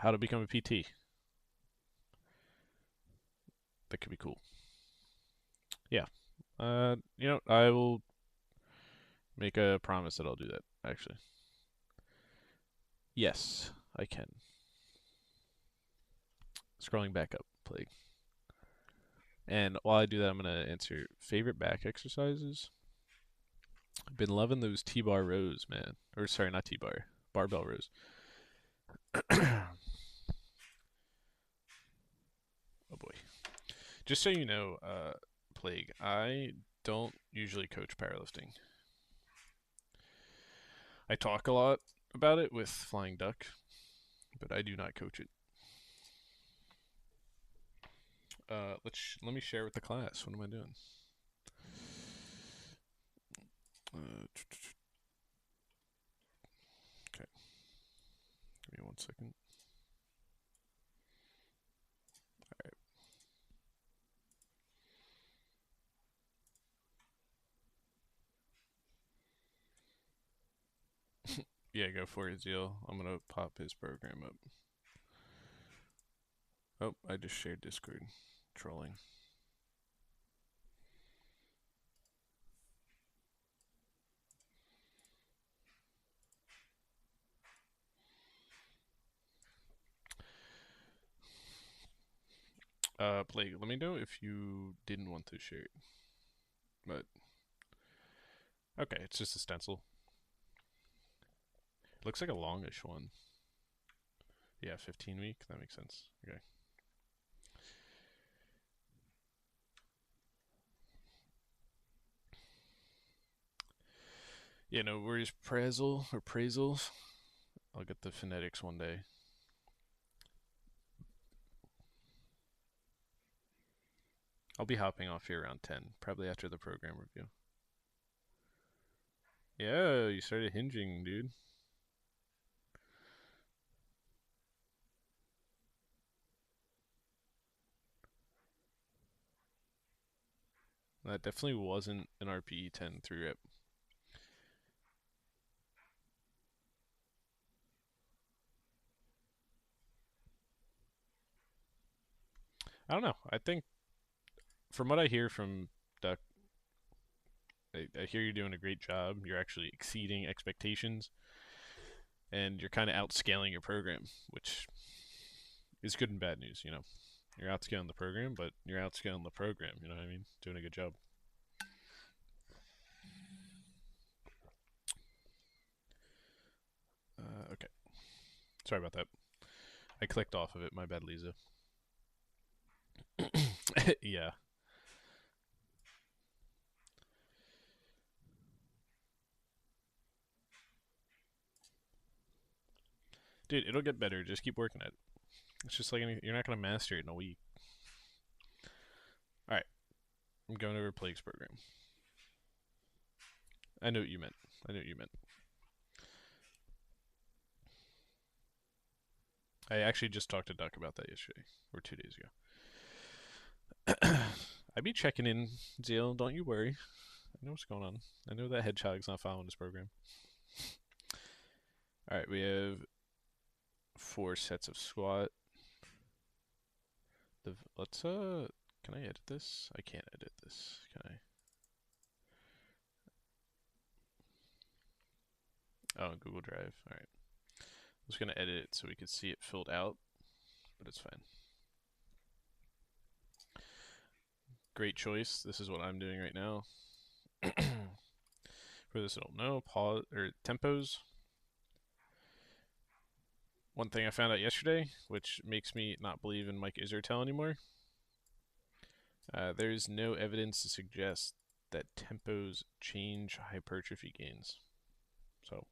how to become a PT. That could be cool. Yeah. I will make a promise that I'll do that, actually. Yes, I can. Scrolling back up, Plague. And while I do that, I'm going to answer favorite back exercises. I've been loving those T-bar rows, man. Or, sorry, not T-bar. Barbell rows. Oh boy. Just so you know, Plague, I don't usually coach powerlifting. I talk a lot about it with Flying Duck, but I do not coach it. Let me share with the class. What am I doing? Okay, give me 1 second. All right. Yeah, go for it, Zeal. I'm gonna pop his program up. Oh, I just shared Discord. Trolling. Plague, let me know if you didn't want to share it. But, okay, it's just a stencil. It looks like a longish one. Yeah, 15 week. That makes sense. Okay. Yeah, no worries. Prazel or Prazels. I'll get the phonetics one day. I'll be hopping off here around 10, probably after the program review. Yeah, you started hinging, dude. That definitely wasn't an RPE 10 3 rep. I don't know. I think, from what I hear from Duck, I hear you're doing a great job. You're actually exceeding expectations, and you're kind of outscaling your program, which is good and bad news. You're outscaling the program, but you're outscaling the program. You know what I mean? Doing a good job. Okay. Sorry about that. I clicked off of it. My bad, Lisa. Yeah. Dude, it'll get better. Just keep working at it. It's just like you're not going to master it in a week. All right. I'm going over Plague's program. I know what you meant. I know what you meant. I actually just talked to Duck about that yesterday, or 2 days ago. I be checking in, Zeal. Don't you worry. I know what's going on. I know that Hedgehog's not following this program. All right, we have 4 sets of squat. Let's can I edit this? I can't edit this. Can I? Oh, Google Drive. All right. was going to edit it so we could see it filled out, but it's fine. Great choice. This is what I'm doing right now. For those who don't know, pause or tempos. One thing I found out yesterday, which makes me not believe in Mike Isertel anymore. There's no evidence to suggest that tempos change hypertrophy gains. So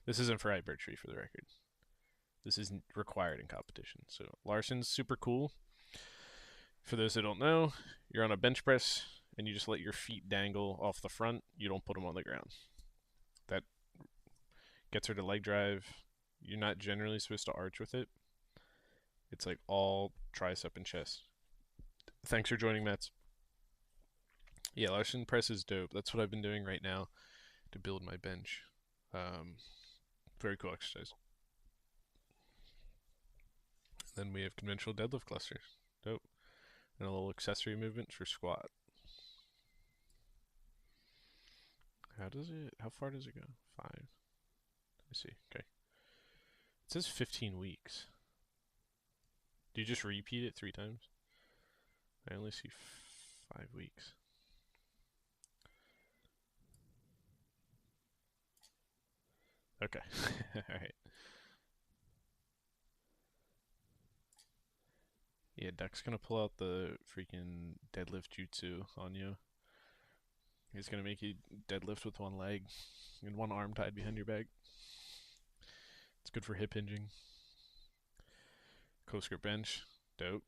this isn't for hypertrophy, for the record. This isn't required in competition. So Larson's super cool. For those that don't know, you're on a bench press and you just let your feet dangle off the front. You don't put them on the ground. That gets her to leg drive. You're not generally supposed to arch with it. It's like all tricep and chest. Thanks for joining, Mets. Yeah, Larson press is dope. That's what I've been doing right now to build my bench. Very cool exercise. Then we have conventional deadlift clusters. Dope. And a little accessory movement for squat. How far does it go? 5. Let me see. Okay. It says 15 weeks. Do you just repeat it 3 times? I only see 5 weeks. Okay. Alright. Yeah, Duck's gonna pull out the freaking deadlift jutsu on you. He's gonna make you deadlift with one leg and one arm tied behind your back. It's good for hip hinging. Close grip bench. Dope.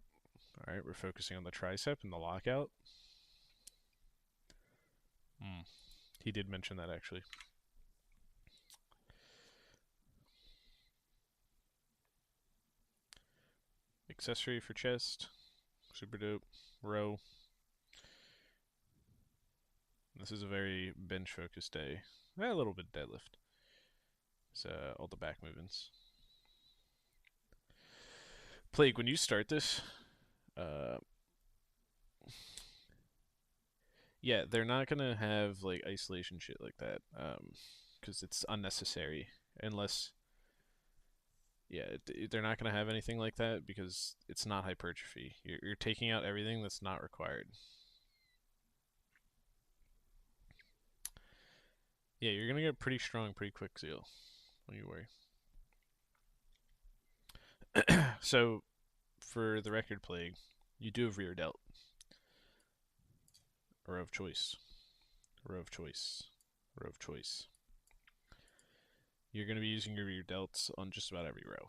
Alright, we're focusing on the tricep and the lockout. He did mention that actually. Accessory for chest. Super dope. Row. This is a very bench focused day. A little bit deadlift. It's all the back movements. Plague, when you start this, yeah, they're not gonna have like isolation shit like that, because it's unnecessary. Unless, yeah, they're not gonna have anything like that because it's not hypertrophy. You're taking out everything that's not required. Yeah, you're gonna get pretty strong pretty quick, Zeal. Don't you worry. So, for the record, Plague, you do have rear delt. A row of choice. A row of choice. A row of choice. You're going to be using your rear delts on just about every row.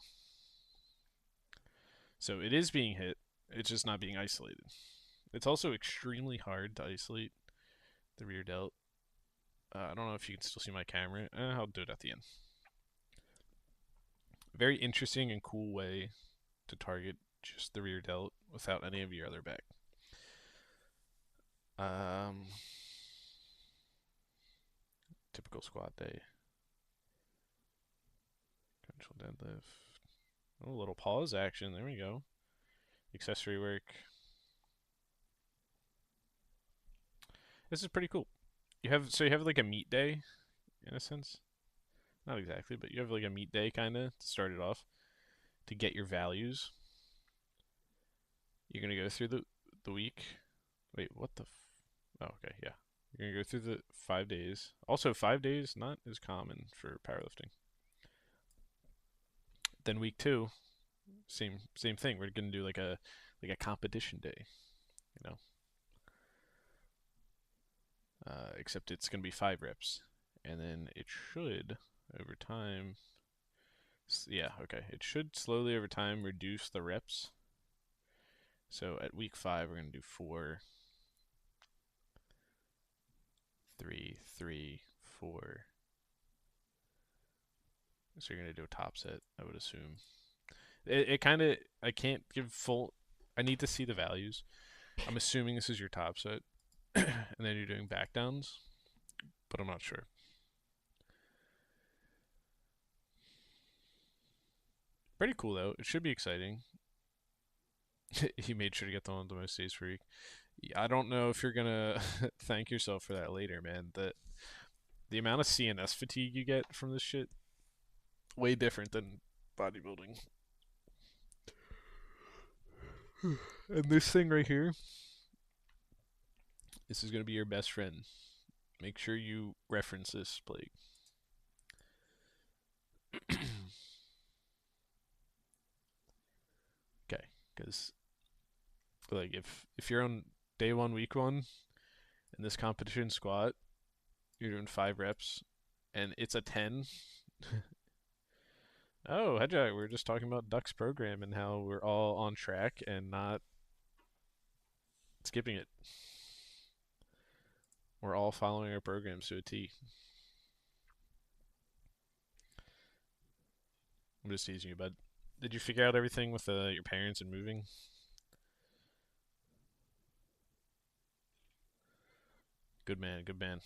So it is being hit, it's just not being isolated. It's also extremely hard to isolate the rear delt. I don't know if you can still see my camera. I'll do it at the end. Very interesting and cool way to target just the rear delt without any of your other back. Typical squat day. Conventional deadlift. Oh, a little pause action. There we go. Accessory work. This is pretty cool. You have like a meet day, in a sense. Not exactly, but you have like a meet day kind of to start it off to get your values. You're gonna go through the week. Wait, what the? Oh, okay, yeah. You're gonna go through the 5 days. Also, 5 days not as common for powerlifting. Then week 2, same thing. We're gonna do like a competition day, you know. Except it's gonna be 5 reps, and then it should over time. Yeah, okay. It should slowly over time reduce the reps. So at week 5, we're gonna do 4, 3, 3, 4. So you're gonna do a top set, I would assume. It kind of, I can't give full. I need to see the values. I'm assuming this is your top set, and then you're doing back downs, but I'm not sure. Pretty cool though. It should be exciting. He made sure to get the one with the most days per week. I don't know if you're gonna thank yourself for that later, man. The amount of CNS fatigue you get from this shit, way different than bodybuilding. And this thing right here, this is gonna be your best friend. Make sure you reference this, Blake. Okay, because like if you're on day one, week one, in this competition squat, you're doing 5 reps, and it's a 10. Oh, Hedgehog, we were just talking about Duck's program and how we're all on track and not skipping it. We're all following our programs to a T. I'm just teasing you, bud. Did you figure out everything with your parents and moving? Good man, good man.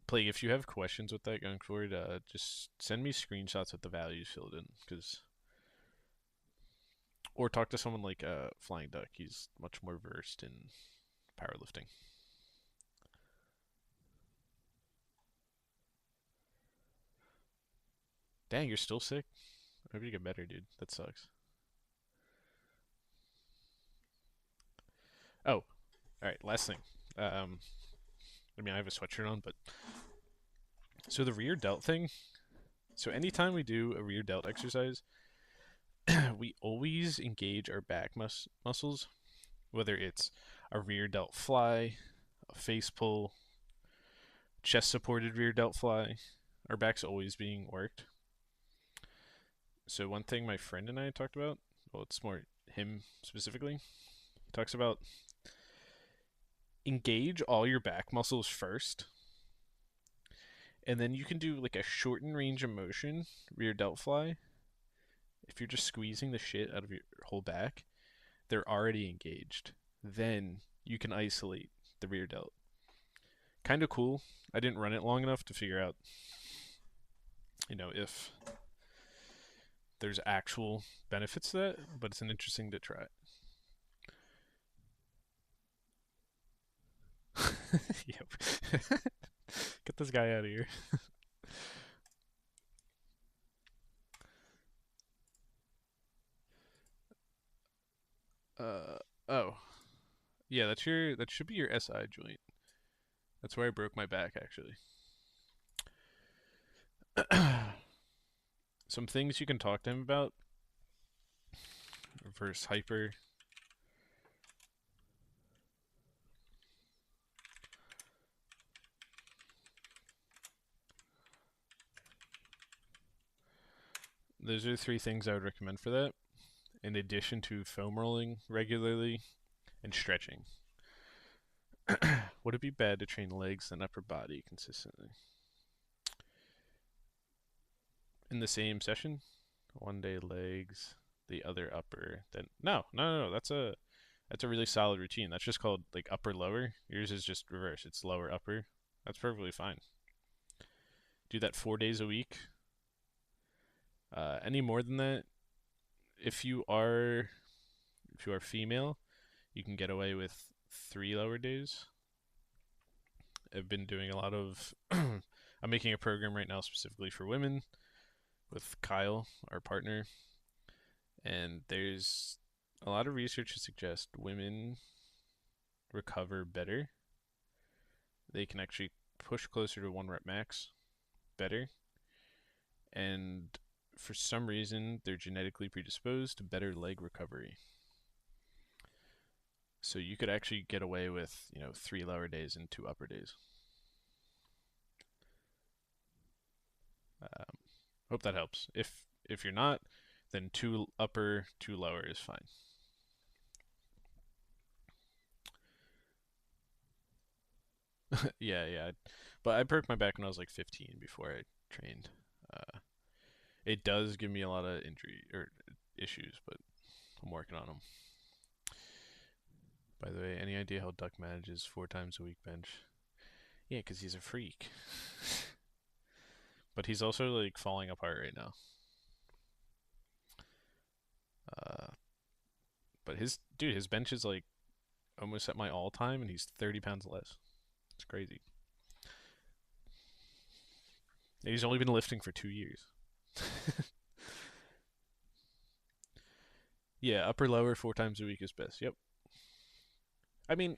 Plague, if you have questions with that going forward, just send me screenshots with the values filled in, cause or talk to someone like Flying Duck. He's much more versed in powerlifting. Dang, you're still sick? I hope you get better, dude. That sucks. Oh, all right. Last thing. Um, I mean, I have a sweatshirt on, but so the rear delt thing. So anytime we do a rear delt exercise, we always engage our back muscles, whether it's a rear delt fly, a face pull, chest supported rear delt fly. Our back's always being worked. So one thing my friend and I talked about, well, it's more him specifically, talks about engage all your back muscles first, and then you can do like a shortened range of motion rear delt fly. If you're just squeezing the shit out of your whole back, they're already engaged. Then you can isolate the rear delt. Kind of cool. I didn't run it long enough to figure out, if there's actual benefits to that, but it's an interesting to try. Yep. Get this guy out of here. Uh oh. Yeah, that should be your SI joint. That's where I broke my back actually. Some things you can talk to him about. Reverse hyper. Those are 3 things I would recommend for that, in addition to foam rolling regularly and stretching. Would it be bad to train legs and upper body consistently in the same session? One day legs, the other upper. Then no. That's a really solid routine. That's just called like upper lower. Yours is just reverse. It's lower upper. That's perfectly fine. Do that 4 days a week. Any more than that, if you are female, you can get away with 3 lower days. I've been doing a lot of. I'm making a program right now specifically for women with Kyle, our partner, and there's a lot of research to suggest women recover better. They can actually push closer to 1 rep max better, and for some reason they're genetically predisposed to better leg recovery. So you could actually get away with 3 lower days and 2 upper days. Um, Hope that helps. If you're not, then 2 upper, 2 lower is fine. Yeah. But I broke my back when I was like 15 before I trained. Uh, it does give me a lot of injury or issues, but I'm working on them. By the way, any idea how Duck manages 4 times a week bench? Yeah, because he's a freak. But he's also like falling apart right now. Uh, but his bench is like almost at my all time, and he's 30 pounds less. It's crazy. And he's only been lifting for 2 years. Yeah, upper lower 4 times a week is best. Yep. I mean,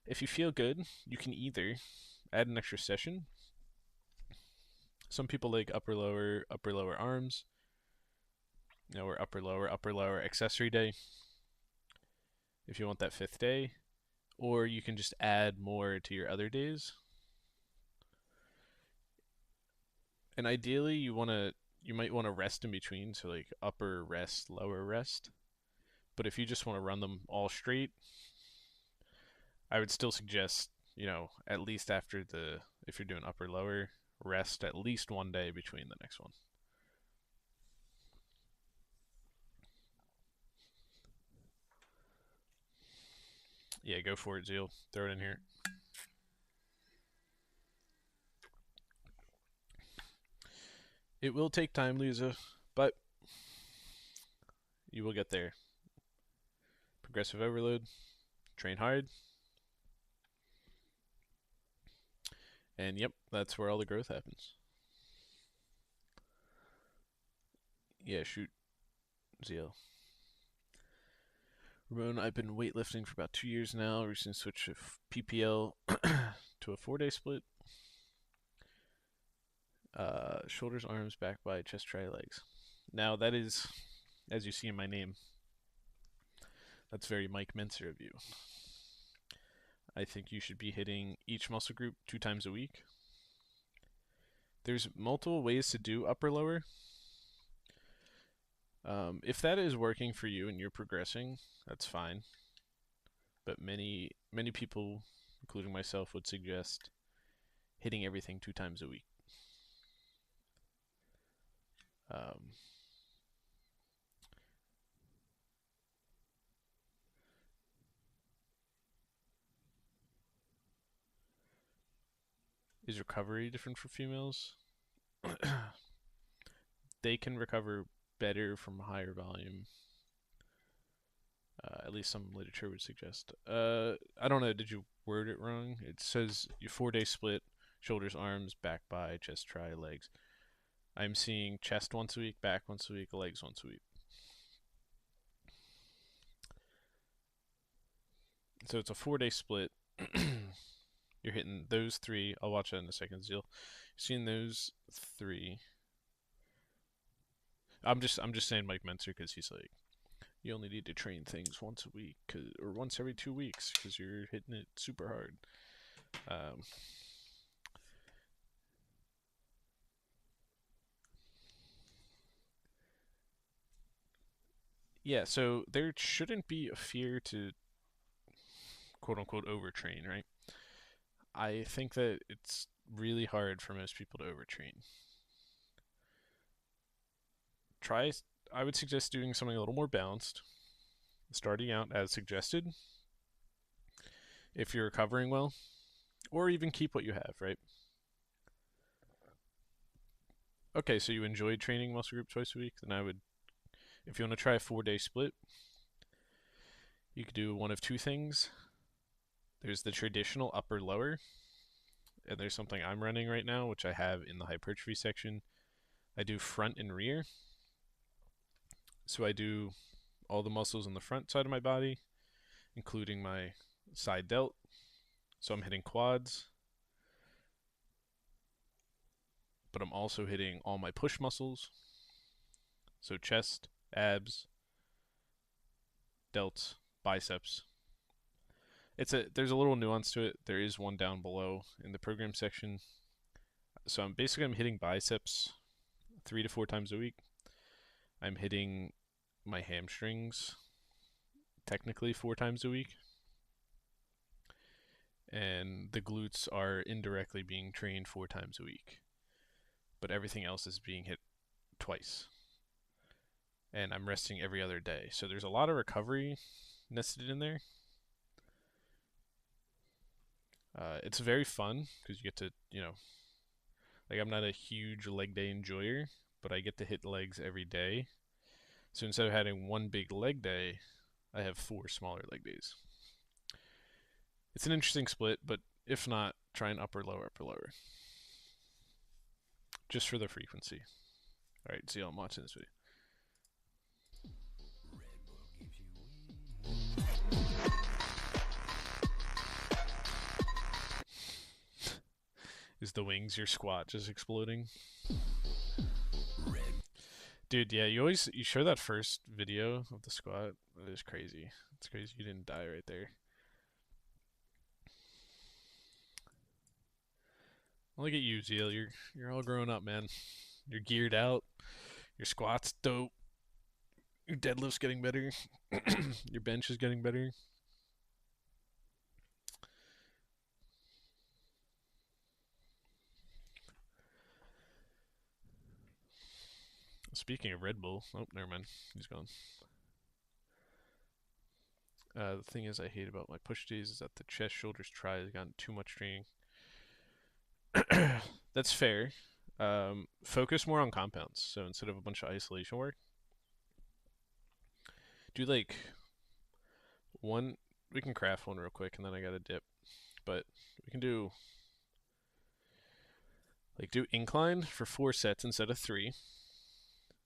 if you feel good, you can either add an extra session. Some people like upper lower arms, or upper lower accessory day if you want that fifth day, or you can just add more to your other days. And ideally, you might want to rest in between, so like upper rest, lower rest. But if you just want to run them all straight, I would still suggest, at least after if you're doing upper lower, rest at least one day between the next one. Yeah, go for it, Zeal. Throw it in here. It will take time, Lisa, but you will get there. Progressive overload, train hard, and yep, that's where all the growth happens. Yeah, shoot, Zeal. Ramon, I've been weightlifting for about 2 years now. Recently switched to PPL to a 4-day split. Shoulders, arms, back, by, chest, try, legs. Now that is, as you see in my name, that's very Mike Menser of you. I think you should be hitting each muscle group 2 times a week. There's multiple ways to do upper lower. If that is working for you and you're progressing, that's fine. But many people, including myself, would suggest hitting everything 2 times a week. Um, is recovery different for females? They can recover better from higher volume. At least some literature would suggest. I don't know. Did you word it wrong? It says your 4-day split: shoulders, arms, back, by, chest, try, legs. I'm seeing chest once a week, back once a week, legs once a week. So it's a 4-day split. You're hitting those three. I'll watch that in a second, Zeal. You're seeing those three. I'm just saying Mike Menser because he's like, you only need to train things once a week, or once every 2 weeks, because you're hitting it super hard. Um, yeah, so there shouldn't be a fear to quote unquote overtrain, right? I think that it's really hard for most people to overtrain. Try, I would suggest doing something a little more balanced, starting out as suggested if you're recovering well, or even keep what you have, right? Okay, so you enjoyed training muscle group twice a week, then I would, if you want to try a 4-day split, you could do one of two things. There's the traditional upper lower, and there's something I'm running right now, which I have in the hypertrophy section. I do front and rear. So I do all the muscles on the front side of my body, including my side delt. So I'm hitting quads, but I'm also hitting all my push muscles. So chest, abs, delts, biceps. There's a little nuance to it. There is one down below in the program section. So I'm hitting biceps 3 to 4 times a week. I'm hitting my hamstrings technically 4 times a week. And the glutes are indirectly being trained 4 times a week. But everything else is being hit twice. And I'm resting every other day. So there's a lot of recovery nested in there. It's very fun because you get to, like I'm not a huge leg day enjoyer, but I get to hit legs every day. So instead of having one big leg day, I have 4 smaller leg days. It's an interesting split, but if not, try an upper lower, upper lower. just for the frequency. All right, see how I'm watching this video. Is the wings your squat just exploding? Dude, yeah, you show that first video of the squat. That is crazy. It's crazy you didn't die right there. Look at you, Zeal. You're all grown up, man. You're geared out. Your squat's dope. Your deadlift's getting better. Your bench is getting better. Speaking of Red Bull, oh, never mind. He's gone. The thing is, I hate about my push days is that the chest, shoulders, try has gotten too much training. That's fair. Focus more on compounds. So instead of a bunch of isolation work, do like one. We can craft one real quick, and then I got a dip. But we can do do incline for 4 sets instead of 3,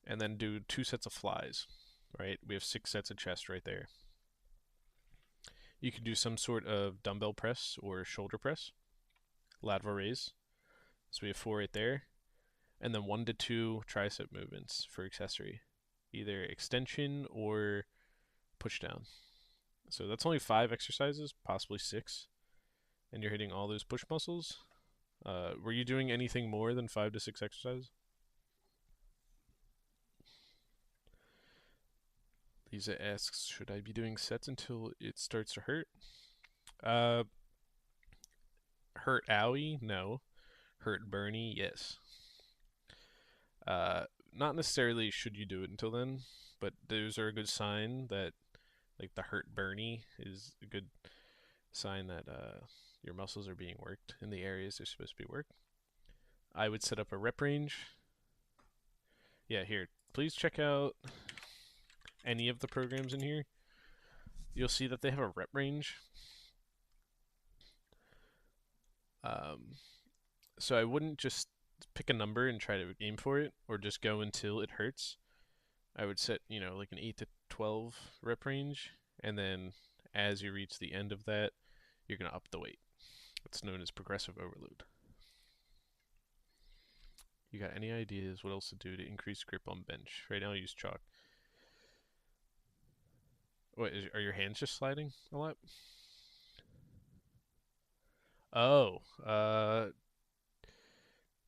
and then do 2 sets of flies. Right? We have 6 sets of chest right there. You could do some sort of dumbbell press or shoulder press, lateral raise. So we have 4 right there, and then 1 to 2 tricep movements for accessory, either extension or push down. So that's only 5 exercises, possibly 6, and you're hitting all those push muscles. Were you doing anything more than 5 to 6 exercises? Lisa asks, should I be doing sets until it starts to hurt? Hurt owie? No. Hurt Bernie? Yes. Not necessarily should you do it until then, but those are a good sign that like the hurt Bernie is a good sign that your muscles are being worked in the areas they're supposed to be worked. I would set up a rep range. Yeah, here. Please check out any of the programs in here. You'll see that they have a rep range. So I wouldn't just pick a number and try to aim for it, or just go until it hurts. I would set, like an 8 to 12 rep range, and then as you reach the end of that, you're going to up the weight. It's known as progressive overload. You got any ideas what else to do to increase grip on bench? Right now I use chalk. What, are your hands just sliding a lot? Oh,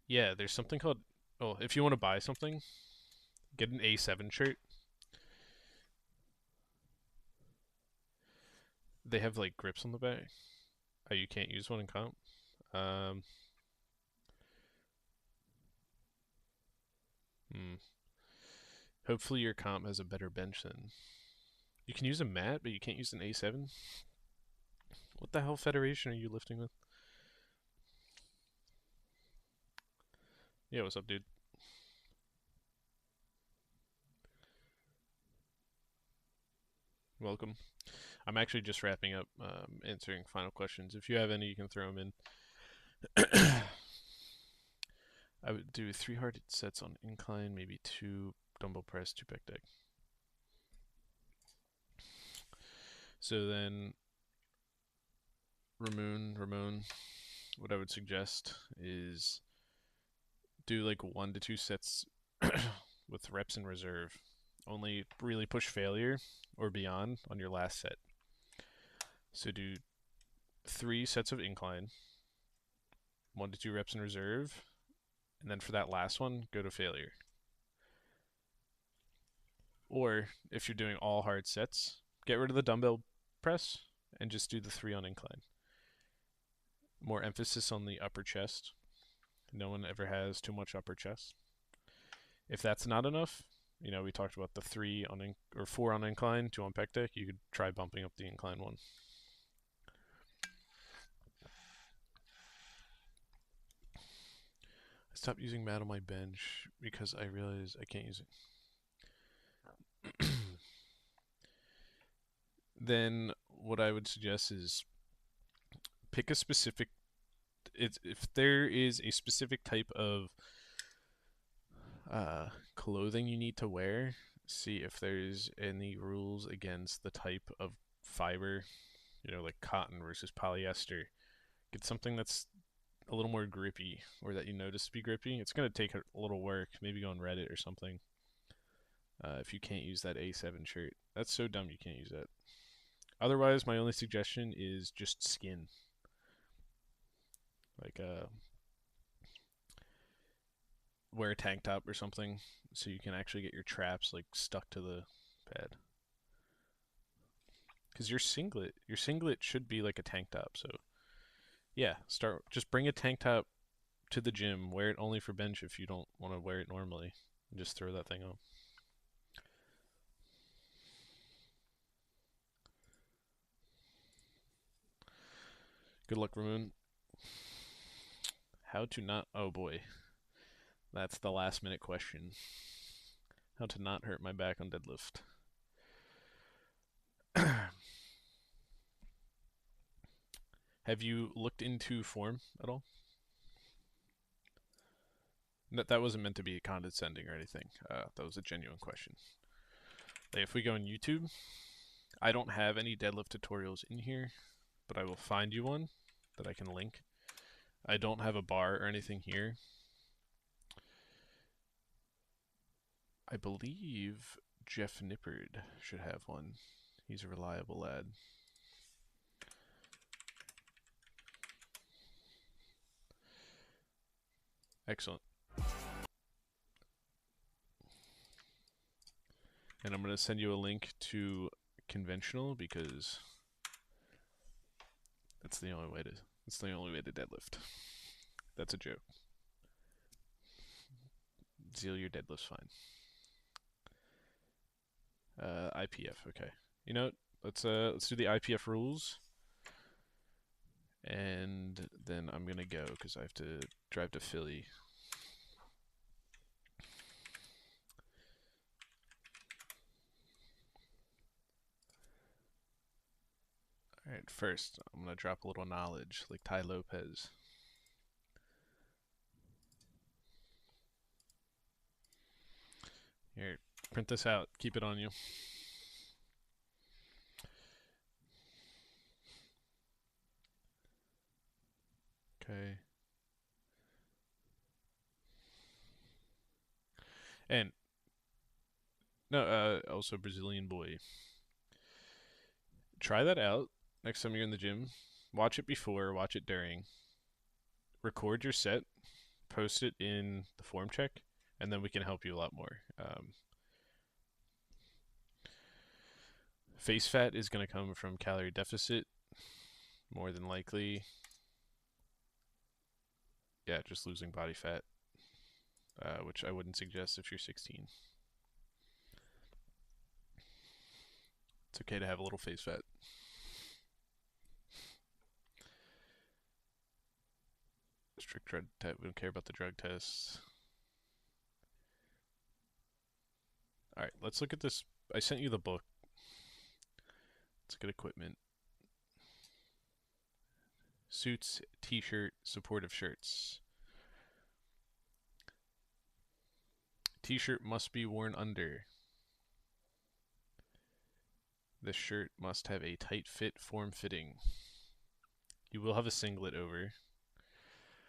yeah, there's something called, oh, if you want to buy something, get an A7 shirt. They have like grips on the back. Oh, you can't use one in comp? Um, hmm. Hopefully your comp has a better bench then. You can use a mat, but you can't use an A7? What the hell federation are you lifting with? Yeah, what's up, dude? Welcome. I'm actually just wrapping up answering final questions. If you have any, you can throw them in. I would do 3 hard sets on incline, maybe 2 dumbbell press, 2 pec deck. So then, Ramon, what I would suggest is do like 1 to 2 sets with reps in reserve. Only really push failure or beyond on your last set. So do 3 sets of incline, 1 to 2 reps in reserve, and then for that last one, go to failure. Or if you're doing all hard sets, get rid of the dumbbell press and just do the 3 on incline. More emphasis on the upper chest. No one ever has too much upper chest. If that's not enough, we talked about the 3 on or 4 on incline, 2 on pec deck. You could try bumping up the incline one. I stopped using mat on my bench because I realized I can't use it. Then what I would suggest is pick a specific. If there is a specific type of clothing you need to wear. See if there's any rules against the type of fiber, like cotton versus polyester. Get something that's a little more grippy or that you notice to be grippy. It's going to take a little work. Maybe go on Reddit or something. If you can't use that A7 shirt, that's so dumb you can't use that. Otherwise, my only suggestion is just skin. Like, wear a tank top or something so you can actually get your traps like stuck to the pad. Because your singlet should be like a tank top. So yeah, just bring a tank top to the gym. Wear it only for bench if you don't want to wear it normally. And just throw that thing on. Good luck, Ramon. How to not? Oh boy, that's the last minute question. How to not hurt my back on deadlift. Have you looked into form at all? That wasn't meant to be condescending or anything. That was a genuine question. Like if we go on YouTube, I don't have any deadlift tutorials in here, but I will find you one that I can link. I don't have a bar or anything here. I believe Jeff Nippard should have one. He's a reliable lad. Excellent. And I'm going to send you a link to conventional because that's the only way to deadlift. That's a joke. Zeal, your deadlift's fine. IPF, okay. You know, let's do the IPF rules, and then I'm gonna go because I have to drive to Philly. All right, first I'm gonna drop a little knowledge like Ty Lopez. Here, print this out. Keep it on you. Okay. And no, also Brazilian boy. Try that out next time you're in the gym. Watch it before, watch it during. Record your set, post it in the form check, and then we can help you a lot more. Face fat is going to come from calorie deficit, more than likely. Yeah, just losing body fat, which I wouldn't suggest if you're 16. It's okay to have a little face fat. Strict drug test. We don't care about the drug tests. All right, let's look at this. I sent you the book. Let's get equipment. Suits, t-shirt, supportive shirts. T-shirt must be worn under. This shirt must have a tight fit, form fitting. You will have a singlet over.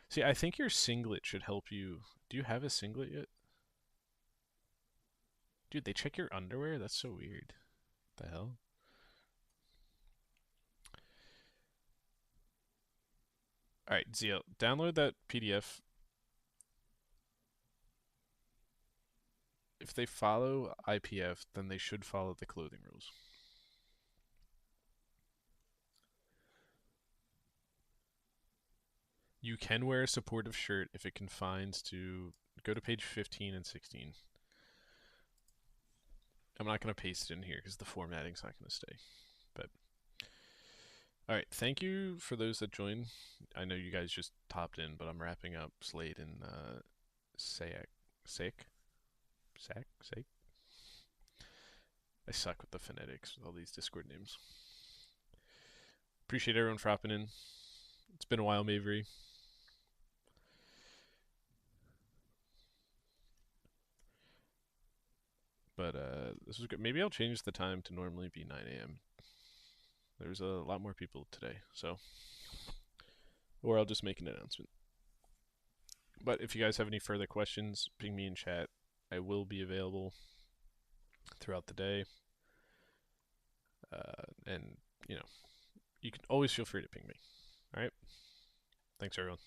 See, I think your singlet should help you. Do you have a singlet yet? Dude, they check your underwear? That's so weird. What the hell? Alright, Zio, download that PDF. If they follow IPF, then they should follow the clothing rules. You can wear a supportive shirt if it confines to. Go to page 15 and 16. I'm not going to paste it in here because the formatting's not going to stay. But all right, thank you for those that joined. I know you guys just topped in, but I'm wrapping up Slade and Sayak. Sayak? Sayak? I suck with the phonetics with all these Discord names. Appreciate everyone for hopping in. It's been a while, Mavery. But this was good. Maybe I'll change the time to normally be 9 a.m. There's a lot more people today, so or I'll just make an announcement. But if you guys have any further questions, ping me in chat. I will be available throughout the day, and you know you can always feel free to ping me. All right. Thanks, everyone.